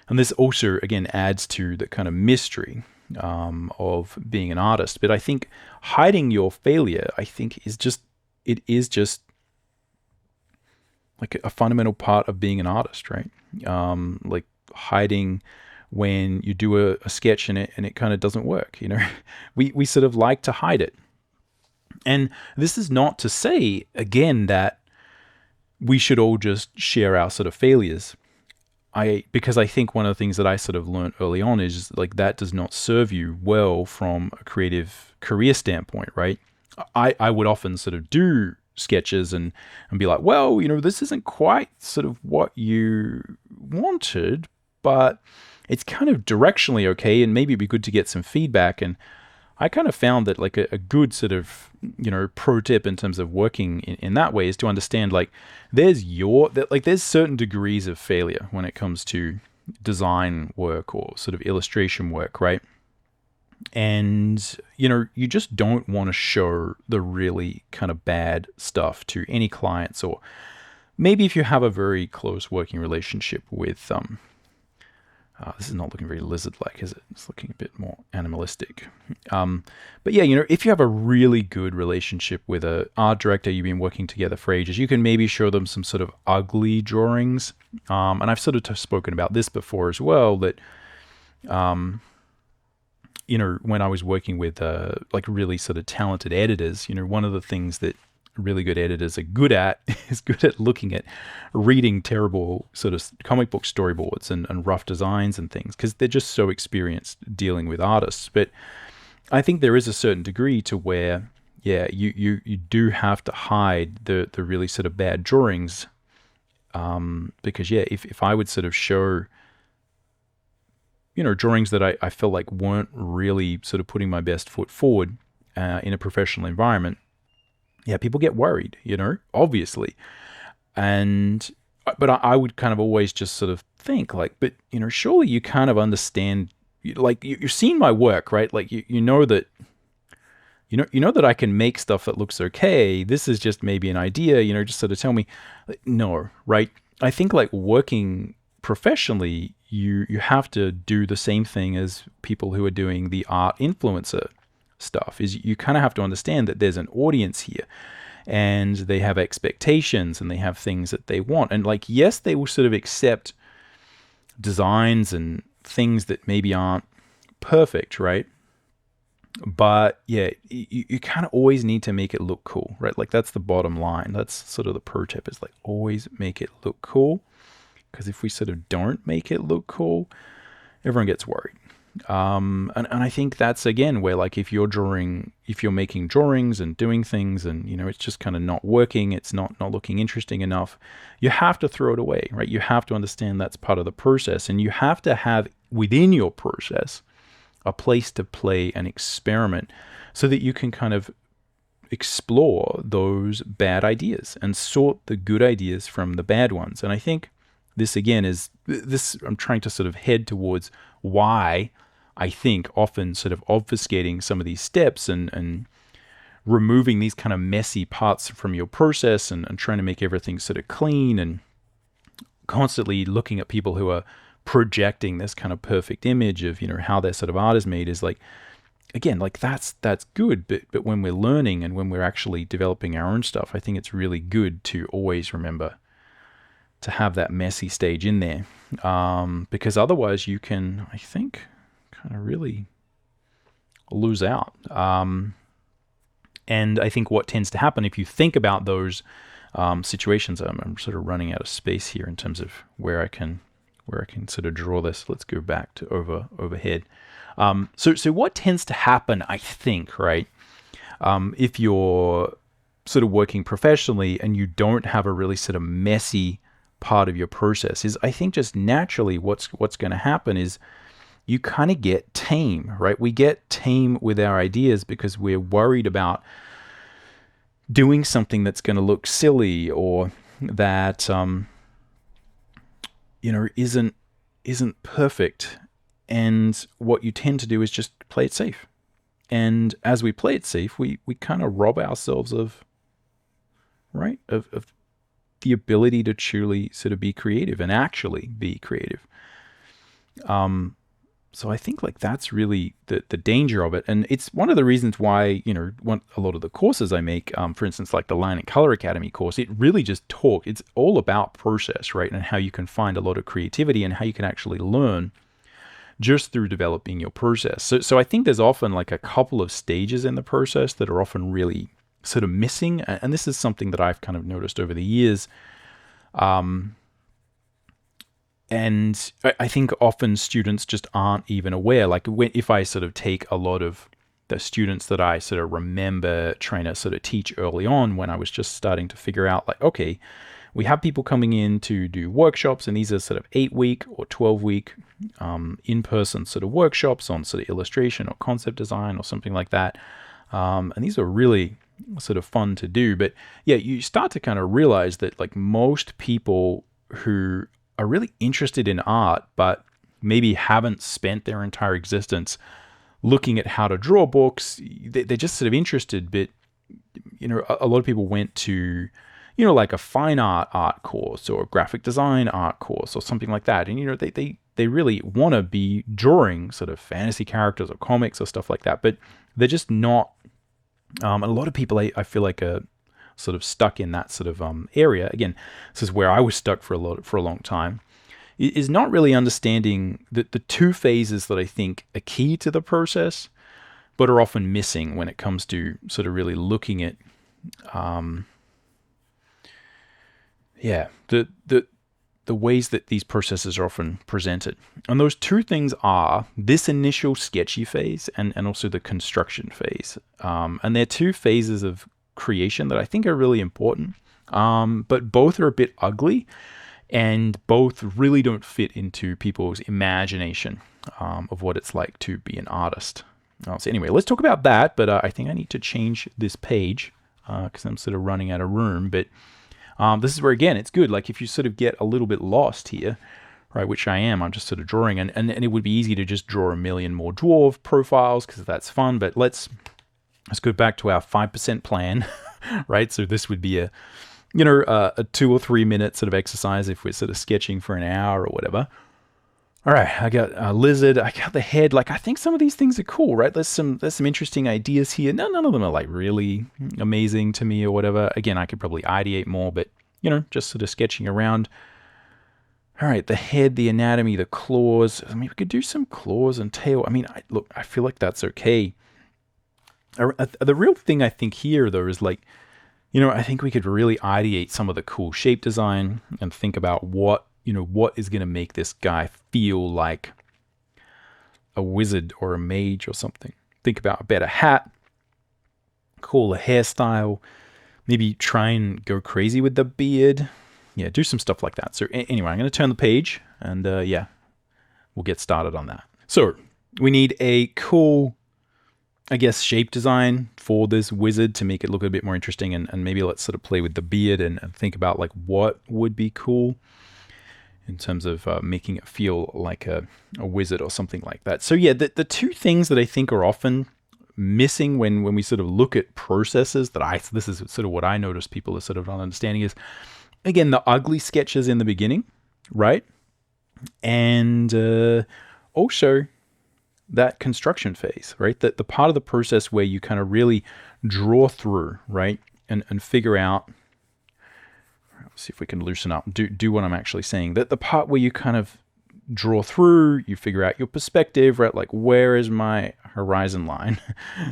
And this also, again, adds to the kind of mystery of being an artist. But I think hiding your failure, I think, is just like a fundamental part of being an artist, right? Like hiding when you do a sketch and it kind of doesn't work, you know? We sort of like to hide it. And this is not to say, again, that we should all just share our sort of failures. Because I think one of the things that I sort of learned early on is like that does not serve you well from a creative career standpoint, right? I would often sort of do sketches and be like, well, this isn't quite sort of what you wanted, but it's kind of directionally okay, and maybe it'd be good to get some feedback. And I kind of found that like a good sort of, pro tip in terms of working in that way is to understand like there's certain degrees of failure when it comes to design work or sort of illustration work, right? And, you just don't want to show the really kind of bad stuff to any clients, or maybe if you have a very close working relationship with this is not looking very lizard-like, is it? It's looking a bit more animalistic. But yeah, if you have a really good relationship with an art director, you've been working together for ages, you can maybe show them some sort of ugly drawings. And I've sort of spoken about this before as well, that, when I was working with like really sort of talented editors, one of the things that really good editors are good at is good at looking at reading terrible sort of comic book storyboards and rough designs and things, because they're just so experienced dealing with artists. But I think there is a certain degree to where, yeah, you do have to hide the really sort of bad drawings, because yeah, if I would sort of show drawings that I felt like weren't really sort of putting my best foot forward in a professional environment, yeah, people get worried, obviously. But I would kind of always just sort of think like, but, surely you kind of understand, like you're seeing my work, right? Like, you know that I can make stuff that looks okay. This is just maybe an idea, just sort of tell me, no, right? I think like working professionally, you have to do the same thing as people who are doing the art influencer stuff. Is you kind of have to understand that there's an audience here, and they have expectations, and they have things that they want. And like, yes, they will sort of accept designs and things that maybe aren't perfect, right? But yeah, you kind of always need to make it look cool, right? Like that's the bottom line. That's sort of the pro tip, is like always make it look cool. Because if we sort of don't make it look cool, everyone gets worried. And I think that's again where like if you're making drawings and doing things and it's just kind of not working, it's not looking interesting enough, you have to throw it away, right? You have to understand that's part of the process, and you have to have within your process a place to play and experiment so that you can kind of explore those bad ideas and sort the good ideas from the bad ones. And I think this again is this, I'm trying to sort of head towards why I think often sort of obfuscating some of these steps and removing these kind of messy parts from your process and trying to make everything sort of clean, and constantly looking at people who are projecting this kind of perfect image of, how their sort of art is made, is like, again, like that's good. But when we're learning and when we're actually developing our own stuff, I think it's really good to always remember to have that messy stage in there, because otherwise you can, I think, kind of really lose out. And I think what tends to happen if you think about those situations, I'm sort of running out of space here in terms of where I can sort of draw this. Let's go back to overhead. So what tends to happen, I think, right? If you're sort of working professionally and you don't have a really sort of messy part of your process, is I think just naturally what's going to happen is you kind of get tame, right? We get tame with our ideas because we're worried about doing something that's going to look silly, or that isn't perfect. And what you tend to do is just play it safe. And as we play it safe, we kind of rob ourselves of the ability to truly sort of be creative and actually be creative. So I think like that's really the danger of it. And it's one of the reasons why, a lot of the courses I make, for instance, like the Line and Color Academy course, it really just it's all about process, right? And how you can find a lot of creativity and how you can actually learn just through developing your process. So I think there's often like a couple of stages in the process that are often really sort of missing, and this is something that I've kind of noticed over the years. And I think often students just aren't even aware. Like if I sort of take a lot of the students that I sort of remember trying to sort of teach early on when I was just starting to figure out like, okay, we have people coming in to do workshops, and these are sort of 8-week or 12-week in-person sort of workshops on sort of illustration or concept design or something like that. And these are really sort of fun to do. But yeah, you start to kind of realize that like most people who are really interested in art, but maybe haven't spent their entire existence looking at how to draw books, they're just sort of interested. But, you know, a lot of people went to, you know, like a fine art course or a graphic design art course or something like that. And, you know, they really want to be drawing sort of fantasy characters or comics or stuff like that, but they're just not. And a lot of people, I feel like, are sort of stuck in that sort of area. Again, this is where I was stuck for a long time, is not really understanding the two phases that I think are key to the process, but are often missing when it comes to sort of really looking at, the ways that these processes are often presented. And those two things are this initial sketchy phase and also the construction phase. And they're two phases of creation that I think are really important, but both are a bit ugly, and both really don't fit into people's imagination of what it's like to be an artist. So anyway, let's talk about that, but I think I need to change this page because I'm sort of running out of room. But this is where, again, it's good. Like if you sort of get a little bit lost here, right, which I'm just sort of drawing, and it would be easy to just draw a million more dwarf profiles because that's fun, but let's go back to our 5% plan, right? So this would be a 2 or 3 minute sort of exercise if we're sort of sketching for an hour or whatever. All right, I got a lizard, I got the head. Like, I think some of these things are cool, right? There's some interesting ideas here. None of them are like really amazing to me or whatever. Again, I could probably ideate more, but you know, just sort of sketching around. All right, the head, the anatomy, the claws. I mean, we could do some claws and tail. I mean, I feel like that's okay. The real thing I think here, though, is like, you know, I think we could really ideate some of the cool shape design and think about what is going to make this guy feel like a wizard or a mage or something. Think about a better hat, cooler hairstyle, maybe try and go crazy with the beard. Yeah, do some stuff like that. So anyway, I'm going to turn the page and we'll get started on that. So we need a cool, I guess, shape design for this wizard to make it look a bit more interesting, and maybe let's sort of play with the beard and think about like what would be cool in terms of making it feel like a wizard or something like that. So yeah, the two things that I think are often missing when we sort of look at processes this is sort of what I notice people are sort of not understanding is, again, the ugly sketches in the beginning, right? And also that construction phase, right? The part of the process where you kind of really draw through, right? And figure out, let's see if we can loosen up, do what I'm actually saying. That the part where you kind of draw through, you figure out your perspective, right? Like, where is my horizon line?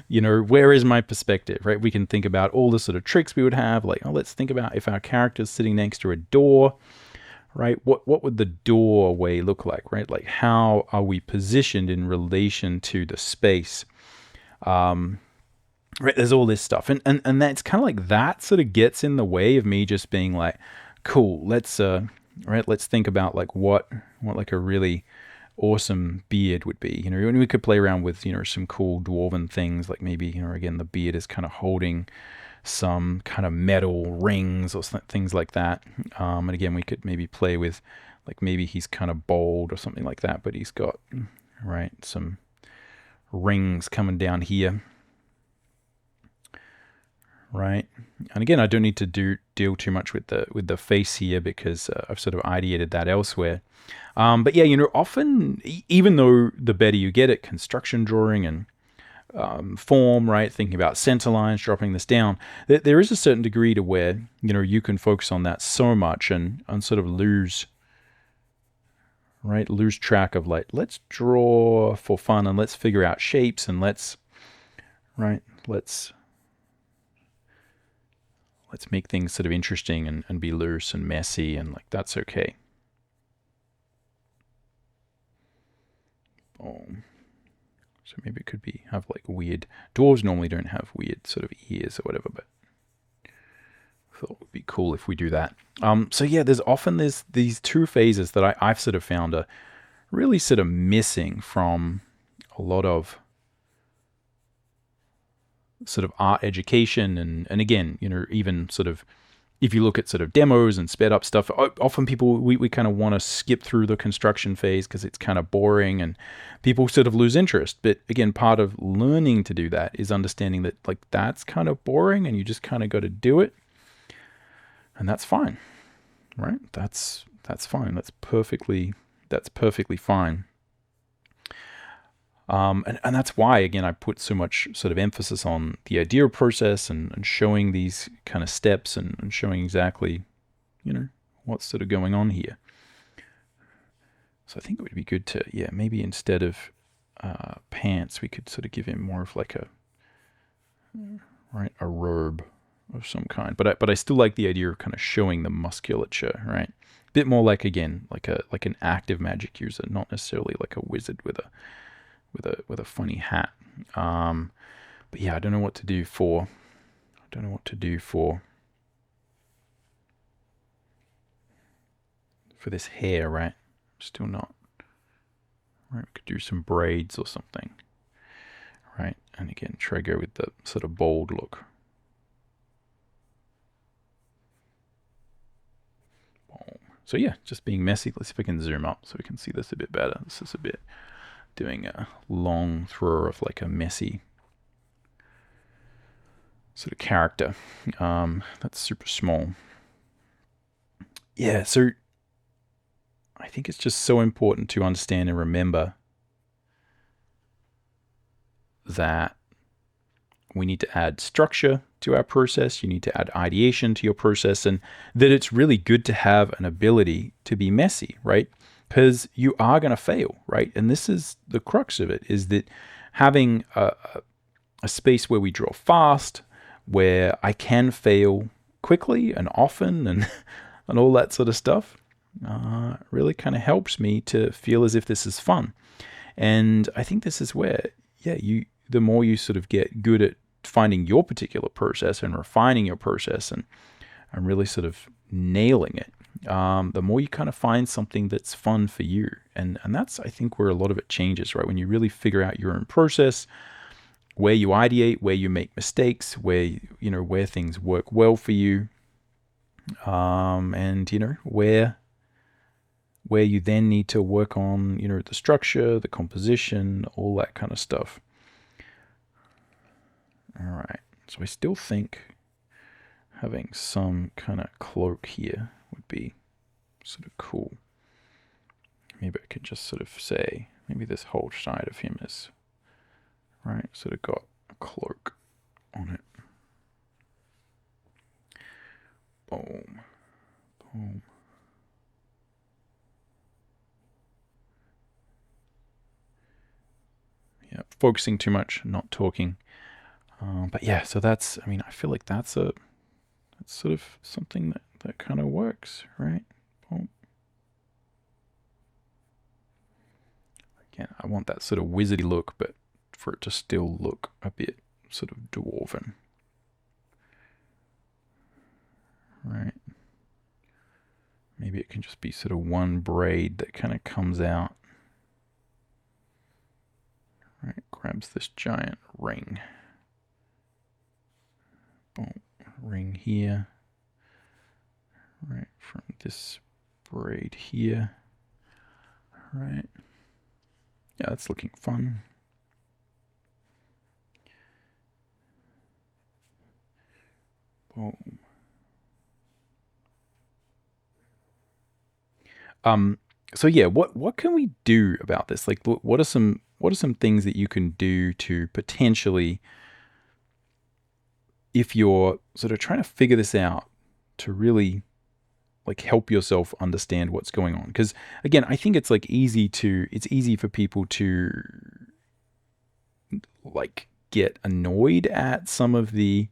You know, where is my perspective, right? We can think about all the sort of tricks we would have, like, oh, let's think about if our character's sitting next to a door, right? What would the doorway look like, right? Like, how are we positioned in relation to the space? Right, there's all this stuff, and that's kind of like that sort of gets in the way of me just being like, cool, let's think about like what like a really awesome beard would be, you know, and we could play around with, you know, some cool dwarven things, like maybe, you know, again, the beard is kind of holding some kind of metal rings or things like that, and again, we could maybe play with, like, maybe he's kind of bold or something like that, but he's got, right, some rings coming down here. Right, and again, I don't need to deal too much with the face here because I've sort of ideated that elsewhere. But yeah, you know, often, even though the better you get at construction drawing and form, right, thinking about center lines, dropping this down, there is a certain degree to where, you know, you can focus on that so much and sort of lose track of like, let's draw for fun and let's figure out shapes and let's let's make things sort of interesting and be loose and messy, and like that's okay. Boom. So maybe it could be have like weird. Dwarves normally don't have weird sort of ears or whatever, but I thought it would be cool if we do that. So yeah, there's these two phases that I've sort of found are really sort of missing from a lot of sort of art education, and again, you know, even sort of if you look at sort of demos and sped up stuff, often people, we kind of want to skip through the construction phase because it's kind of boring and people sort of lose interest. But again, part of learning to do that is understanding that like that's kind of boring and you just kind of got to do it. And that's fine, right? That's fine. That's perfectly fine. And that's why, again, I put so much sort of emphasis on the idea process and showing these kind of steps and showing exactly, you know, what's sort of going on here. So I think it would be good to, yeah, maybe instead of pants, we could sort of give him more of like a robe of some kind. But I still like the idea of kind of showing the musculature, right? A bit more like, again, like an active magic user, not necessarily like a wizard with a funny hat. But yeah, I don't know what to do for this hair, right? Still not. Right, we could do some braids or something. Right, and again, try to go with the sort of bold look. Boom. So yeah, just being messy. Let's see if I can zoom up so we can see this a bit better. This is a bit doing a long throw of like a messy sort of character. That's super small. Yeah, so I think it's just so important to understand and remember that we need to add structure to our process. You need to add ideation to your process, and that it's really good to have an ability to be messy, right? Because you are going to fail, right? And this is the crux of it, is that having a space where we draw fast, where I can fail quickly and often and and all that sort of stuff, really kind of helps me to feel as if this is fun. And I think this is where, yeah, the more you sort of get good at finding your particular process and refining your process and really sort of nailing it, the more you kind of find something that's fun for you. And that's, I think, where a lot of it changes, right? When you really figure out your own process, where you ideate, where you make mistakes, where things work well for you, and where you then need to work on the structure, the composition, all that kind of stuff. All right, so I still think having some kind of cloak here would be sort of cool. Maybe I could just sort of say, maybe this whole side of him is, right, sort of got a cloak on it. Boom. Boom. Yeah, focusing too much, not talking. But yeah, so that's, I mean, I feel like that's sort of something that kind of works, right? Boom. Again, I want that sort of wizardy look, but for it to still look a bit sort of dwarven. Right. Maybe it can just be sort of one braid that kind of comes out. Right, grabs this giant ring. Boom, ring here. Right, from this braid here. Right. Yeah, that's looking fun. Boom. So yeah, what can we do about this? Like, what are some things that you can do to potentially, if you're sort of trying to figure this out, to really like help yourself understand what's going on? Because again, I think it's like it's easy for people to like get annoyed at some of the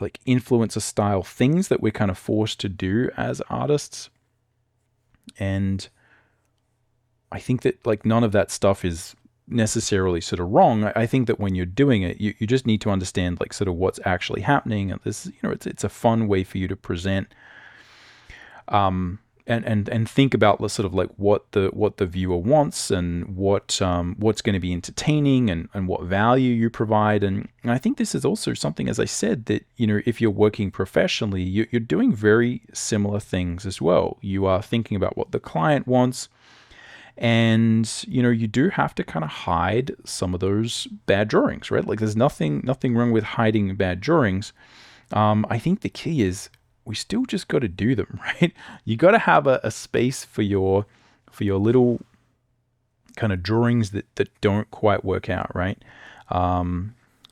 like influencer style things that we're kind of forced to do as artists. And I think that like none of that stuff is necessarily sort of wrong. I think that when you're doing it, you just need to understand like sort of what's actually happening. And this, it's a fun way for you to present, and think about the sort of like what the viewer wants, and what's going to be entertaining, and what value you provide. And I think this is also something, as I said, that if you're working professionally, you're doing very similar things as well. You are thinking about what the client wants. And you do have to kind of hide some of those bad drawings, right? Like there's nothing wrong with hiding bad drawings. I think the key is we still just got to do them, right? You got to have a space for your little kind of drawings that don't quite work out, right?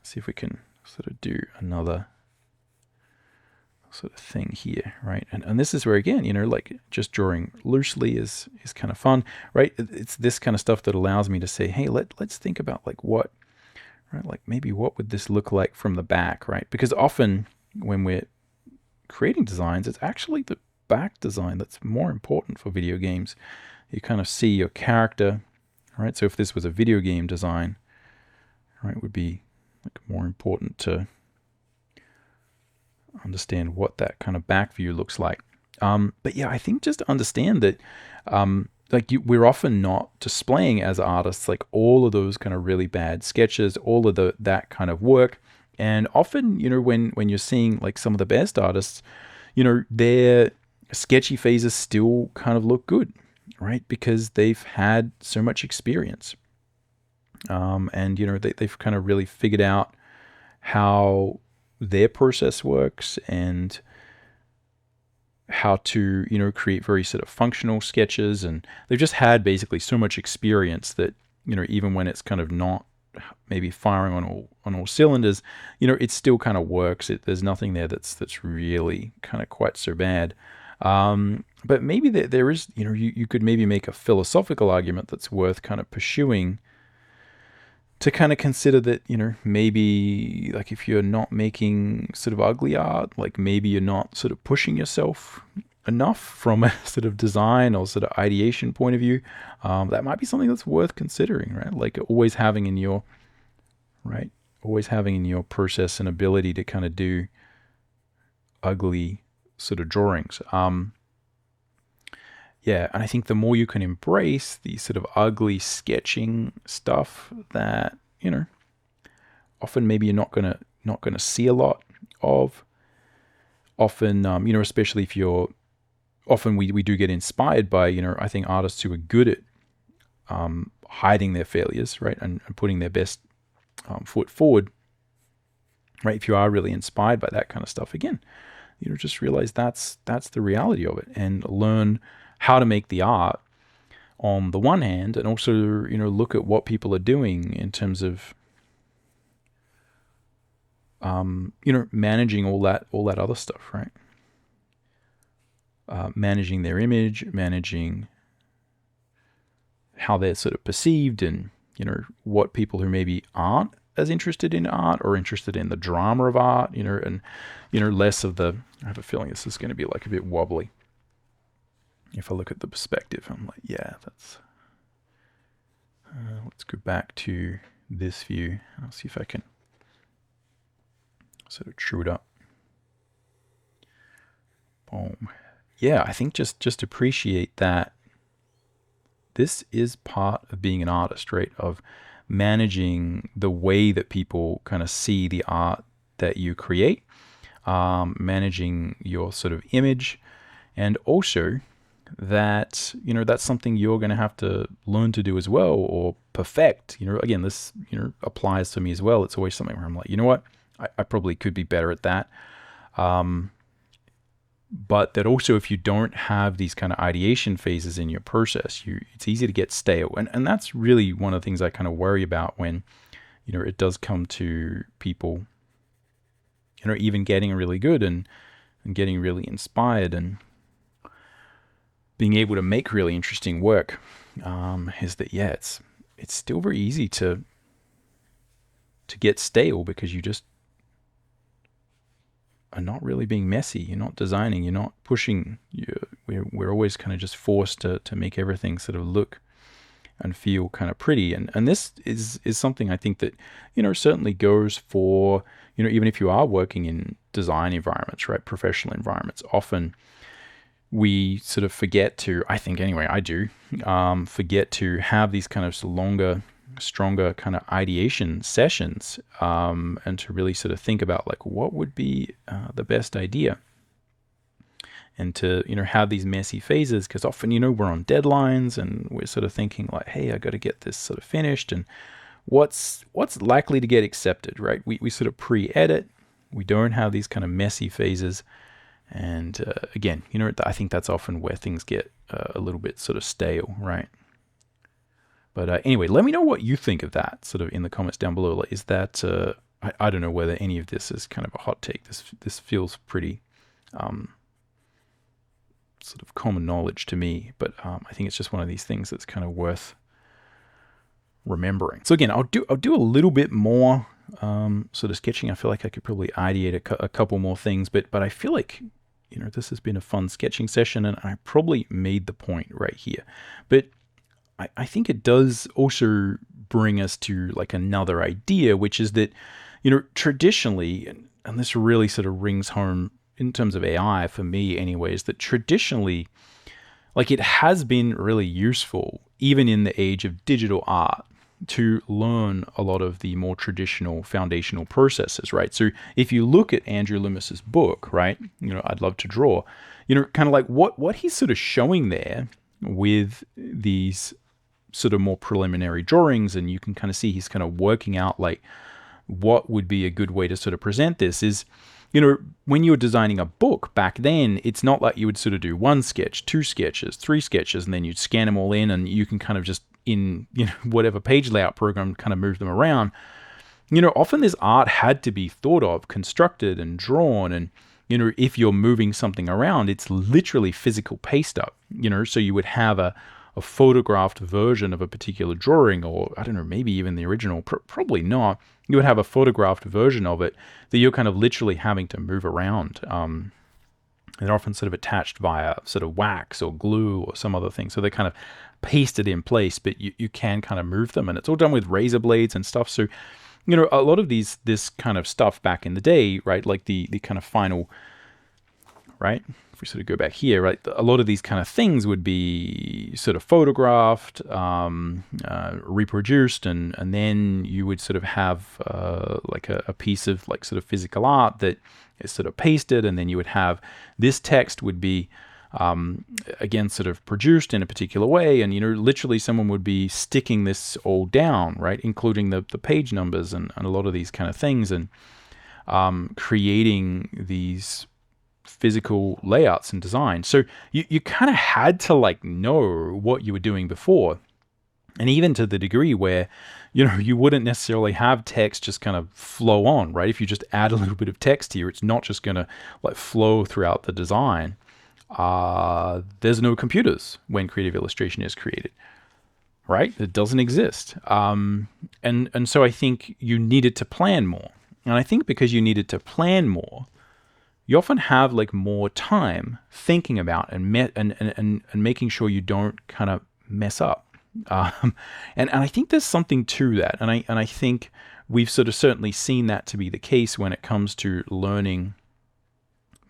See if we can sort of do another sort of thing here, right? And this is where, again, like just drawing loosely is kind of fun, right? It's this kind of stuff that allows me to say, hey, let's think about like what, right? Like maybe what would this look like from the back, right? Because often when we're creating designs, it's actually the back design that's more important for video games. You kind of see your character, right? So if this was a video game design, right, it would be like more important to understand what that kind of back view looks like. But yeah, I think just to understand that we're often not displaying as artists like all of those kind of really bad sketches, all of that kind of work. And often, when you're seeing like some of the best artists, their sketchy phases still kind of look good, right? Because they've had so much experience. And they've kind of really figured out how their process works, and how to create very sort of functional sketches. And they've just had basically so much experience that even when it's kind of not maybe firing on all cylinders, it still kind of works. There's nothing there that's really kind of quite so bad. But maybe there is, you could maybe make a philosophical argument that's worth kind of pursuing, to kind of consider that, maybe like if you're not making sort of ugly art, like maybe you're not sort of pushing yourself enough from a sort of design or sort of ideation point of view. That might be something that's worth considering, right? Like always having in your process an ability to kind of do ugly sort of drawings. Yeah, and I think the more you can embrace the sort of ugly sketching stuff that, often maybe you're not gonna see a lot of. Often, especially if you're, often we do get inspired by, I think artists who are good at hiding their failures, right, and putting their best foot forward, right? If you are really inspired by that kind of stuff, again, just realize that's the reality of it, and learn how to make the art on the one hand, and also look at what people are doing in terms of managing all that other stuff, right? Managing their image, managing how they're sort of perceived, and what people who maybe aren't as interested in art or interested in the drama of art, and less of the, I have a feeling this is going to be like a bit wobbly. If I look at the perspective, I'm like, yeah, that's, let's go back to this view. I'll see if I can sort of true it up. Boom. Yeah, I think just appreciate that this is part of being an artist, right? Of managing the way that people kind of see the art that you create, managing your sort of image, and also that, that's something you're going to have to learn to do as well, or perfect. Again, this, applies to me as well. It's always something where I'm like, you know what, I probably could be better at that. But that also, if you don't have these kind of ideation phases in your process, it's easy to get stale. And that's really one of the things I kind of worry about when, it does come to people, even getting really good and getting really inspired and being able to make really interesting work, is that, yeah, it's still very easy to get stale, because you just are not really being messy. You're not designing, you're not pushing. We're always kind of just forced to make everything sort of look and feel kind of pretty. And this is something I think that, certainly goes for, even if you are working in design environments, right, professional environments. Often we sort of forget to, I think anyway, I do, forget to have these kind of longer, stronger kind of ideation sessions, and to really sort of think about like what would be the best idea. And to, have these messy phases, because often, we're on deadlines and we're sort of thinking like, hey, I got to get this sort of finished, and what's likely to get accepted, right? We sort of pre-edit. We don't have these kind of messy phases. And again, I think that's often where things get a little bit sort of stale, right? But anyway, let me know what you think of that sort of in the comments down below. Like, is that, I don't know whether any of this is kind of a hot take. This feels pretty sort of common knowledge to me, but I think it's just one of these things that's kind of worth remembering. So again, I'll do a little bit more sort of sketching. I feel like I could probably ideate a couple more things, but I feel like this has been a fun sketching session, and I probably made the point right here. But I think it does also bring us to like another idea, which is that traditionally, and this really sort of rings home in terms of AI for me anyways, that traditionally, like, it has been really useful, even in the age of digital art, to learn a lot of the more traditional foundational processes, right? So if you look at Andrew Loomis's book, right, I'd Love to Draw, kind of like what he's sort of showing there with these sort of more preliminary drawings, and you can kind of see he's kind of working out like what would be a good way to sort of present this is, when you were designing a book back then, it's not like you would sort of do one sketch, two sketches, three sketches, and then you'd scan them all in, and you can kind of just in whatever page layout program kind of move them around. Often this art had to be thought of, constructed, and drawn, and if you're moving something around, it's literally physical paste up. So you would have a photographed version of a particular drawing, or I don't know, maybe even the original, probably not. You would have a photographed version of it that you're kind of literally having to move around. They're often sort of attached via sort of wax or glue or some other thing. So they're kind of pasted in place, but you can kind of move them, and it's all done with razor blades and stuff. So, a lot of this kind of stuff back in the day, right, like the kind of final, right, if we sort of go back here, right, a lot of these kind of things would be sort of photographed, reproduced, and then you would sort of have like a piece of like sort of physical art that is sort of pasted, and then you would have this text would be again sort of produced in a particular way, and literally someone would be sticking this all down, right, including the page numbers and a lot of these kind of things, and creating these physical layouts and design. So you kind of had to like know what you were doing before, and even to the degree where you wouldn't necessarily have text just kind of flow on, right? If you just add a little bit of text here, it's not just going to like flow throughout the design. There's no computers when creative illustration is created, right? It doesn't exist. And so I think you needed to plan more, and I think because you needed to plan more, you often have like more time thinking about and making sure you don't kind of mess up. And I think there's something to that. And I think we've sort of certainly seen that to be the case when it comes to learning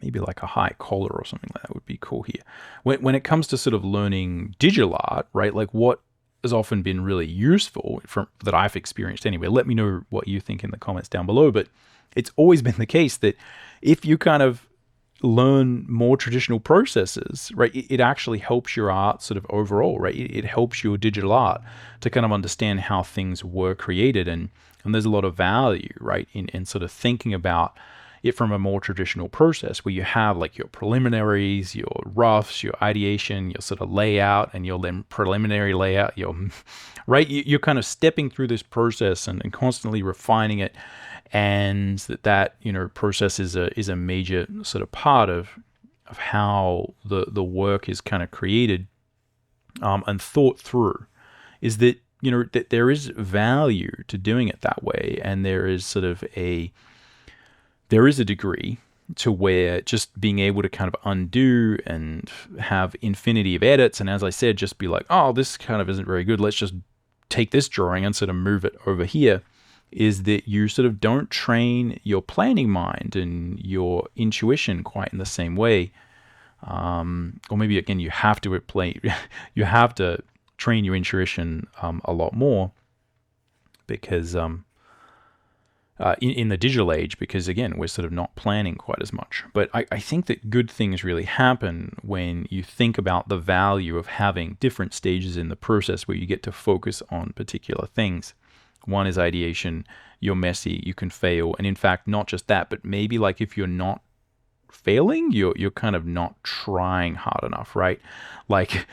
maybe like a high collar or something like that would be cool here. When it comes to sort of learning digital art, right? Like what has often been really useful that I've experienced anyway. Let me know what you think in the comments down below. But it's always been the case that if you kind of learn more traditional processes, right, it actually helps your art sort of overall, right? It helps your digital art to kind of understand how things were created. And there's a lot of value, right, in sort of thinking about it from a more traditional process where you have like your preliminaries, your roughs, your ideation, your sort of layout, and your then preliminary layout, right? You're kind of stepping through this process and constantly refining it. And that process is a major sort of part of how the work is kind of created and thought through. Is that that there is value to doing it that way, and there is a degree to where just being able to kind of undo and have infinity of edits, and as I said, just be like, oh, this kind of isn't very good, let's just take this drawing and sort of move it over here, is that you sort of don't train your planning mind and your intuition quite in the same way. Or maybe again, you have to you have to train your intuition a lot more, because in the digital age, because again, we're sort of not planning quite as much. But I think that good things really happen when you think about the value of having different stages in the process where you get to focus on particular things. One is ideation, you're messy, you can fail. And in fact, not just that, but maybe like if you're not failing, you're kind of not trying hard enough, right? Like,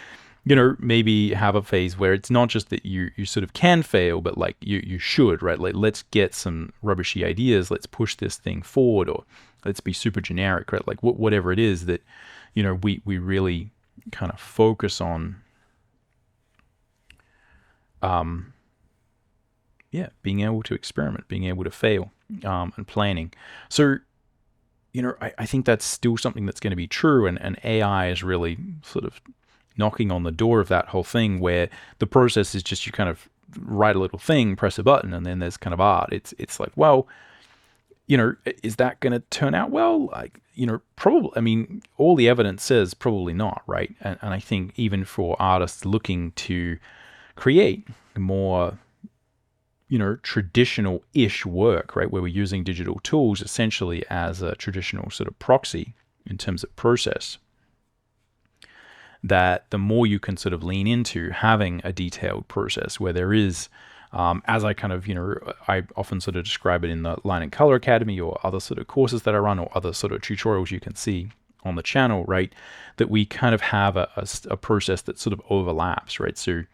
you know, maybe have a phase where it's not just that you sort of can fail, but like you should, right? Like, let's get some rubbishy ideas, let's push this thing forward, or let's be super generic, right? Like whatever it is that, you know, we really kind of focus on, being able to experiment, being able to fail, and planning. So, you know, I think that's still something that's going to be true, and AI is really sort of knocking on the door of that whole thing, where the process is just you kind of write a little thing, press a button, and then there's kind of art. It's like, well, you know, is that going to turn out well? Like, you know, probably. I mean, all the evidence says probably not, right? And I think even for artists looking to create more, you know, traditional-ish work, right, where we're using digital tools essentially as a traditional sort of proxy in terms of process, that the more you can sort of lean into having a detailed process where there is, as I kind of, you know, I often sort of describe it in the Line and Color Academy or other sort of courses that I run, or other sort of tutorials you can see on the channel, right, that we kind of have a process that sort of overlaps, right? So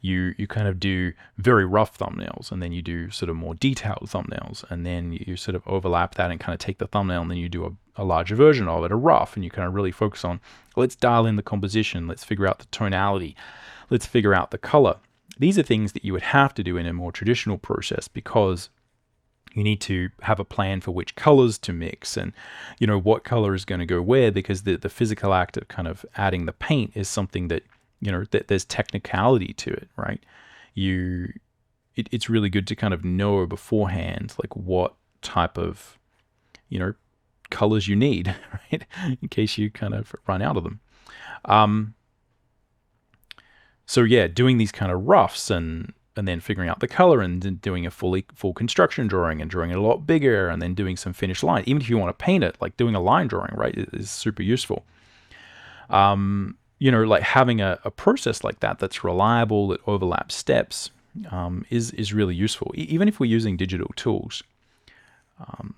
you kind of do very rough thumbnails, and then you do sort of more detailed thumbnails, and then you sort of overlap that and kind of take the thumbnail, and then you do a larger version of it, a rough, and you kind of really focus on, let's dial in the composition, let's figure out the tonality, let's figure out the color. These are things that you would have to do in a more traditional process, because you need to have a plan for which colors to mix, and, you know, what color is going to go where, because the physical act of kind of adding the paint is something that, you know, that there's technicality to it, right? It's really good to kind of know beforehand, like, what type of, you know, colors you need, right? In case you kind of run out of them. So yeah, doing these kind of roughs and then figuring out the color, and then doing a full construction drawing and drawing it a lot bigger, and then doing some finished line. Even if you want to paint it, like doing a line drawing, right, is super useful. You know, like having a process like that that's reliable, that overlaps steps, is really useful, even if we're using digital tools.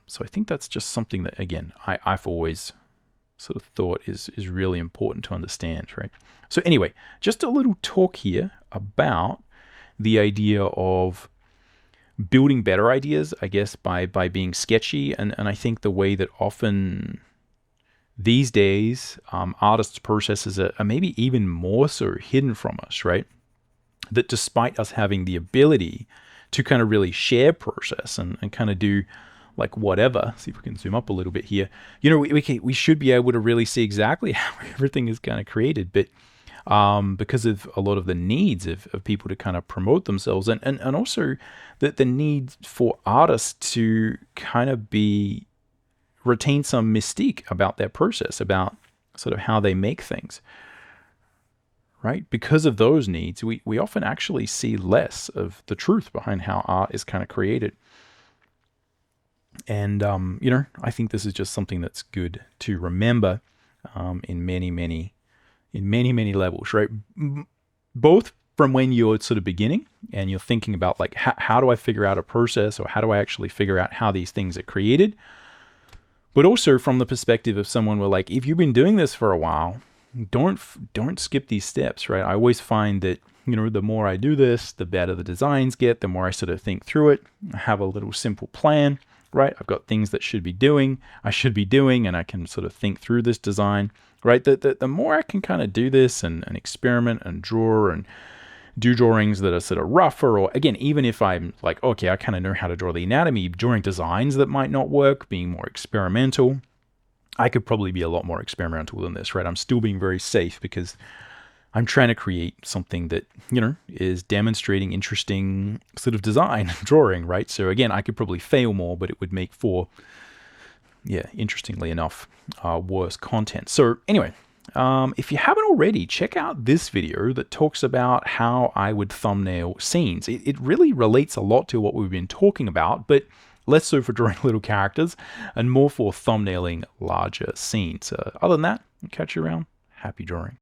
So I think that's just something that, again, I've always sort of thought is really important to understand, right? So anyway, just a little talk here about the idea of building better ideas, I guess, by being sketchy. And I think the way that often these days, artists' processes are maybe even more so hidden from us, right? That despite us having the ability to kind of really share process and kind of do like whatever, see if we can zoom up a little bit here, you know, we should be able to really see exactly how everything is kind of created, but because of a lot of the needs of people to kind of promote themselves, and also the need for artists to kind of retain some mystique about their process, about sort of how they make things, right? Because of those needs, we often actually see less of the truth behind how art is kind of created. And, you know, I think this is just something that's good to remember in many levels, right? Both from when you're sort of beginning and you're thinking about like, how do I figure out a process, or how do I actually figure out how these things are created? But also from the perspective of someone where, like, if you've been doing this for a while, don't skip these steps, right? I always find that, you know, the more I do this, the better the designs get, the more I sort of think through it. I have a little simple plan, right? I've got things that I should be doing, and I can sort of think through this design, right? The more I can kind of do this and experiment and draw and do drawings that are sort of rougher, or again, even if I'm like, okay, I kind of know how to draw the anatomy, drawing designs that might not work, being more experimental, I could probably be a lot more experimental than this, right? I'm still being very safe because I'm trying to create something that, is demonstrating interesting sort of design drawing, right? So again, I could probably fail more, but it would make for, interestingly enough, worse content. So anyway, if you haven't already, check out this video that talks about how I would thumbnail scenes. It really relates a lot to what we've been talking about, but less so for drawing little characters and more for thumbnailing larger scenes. Other than that, I'll catch you around. Happy drawing.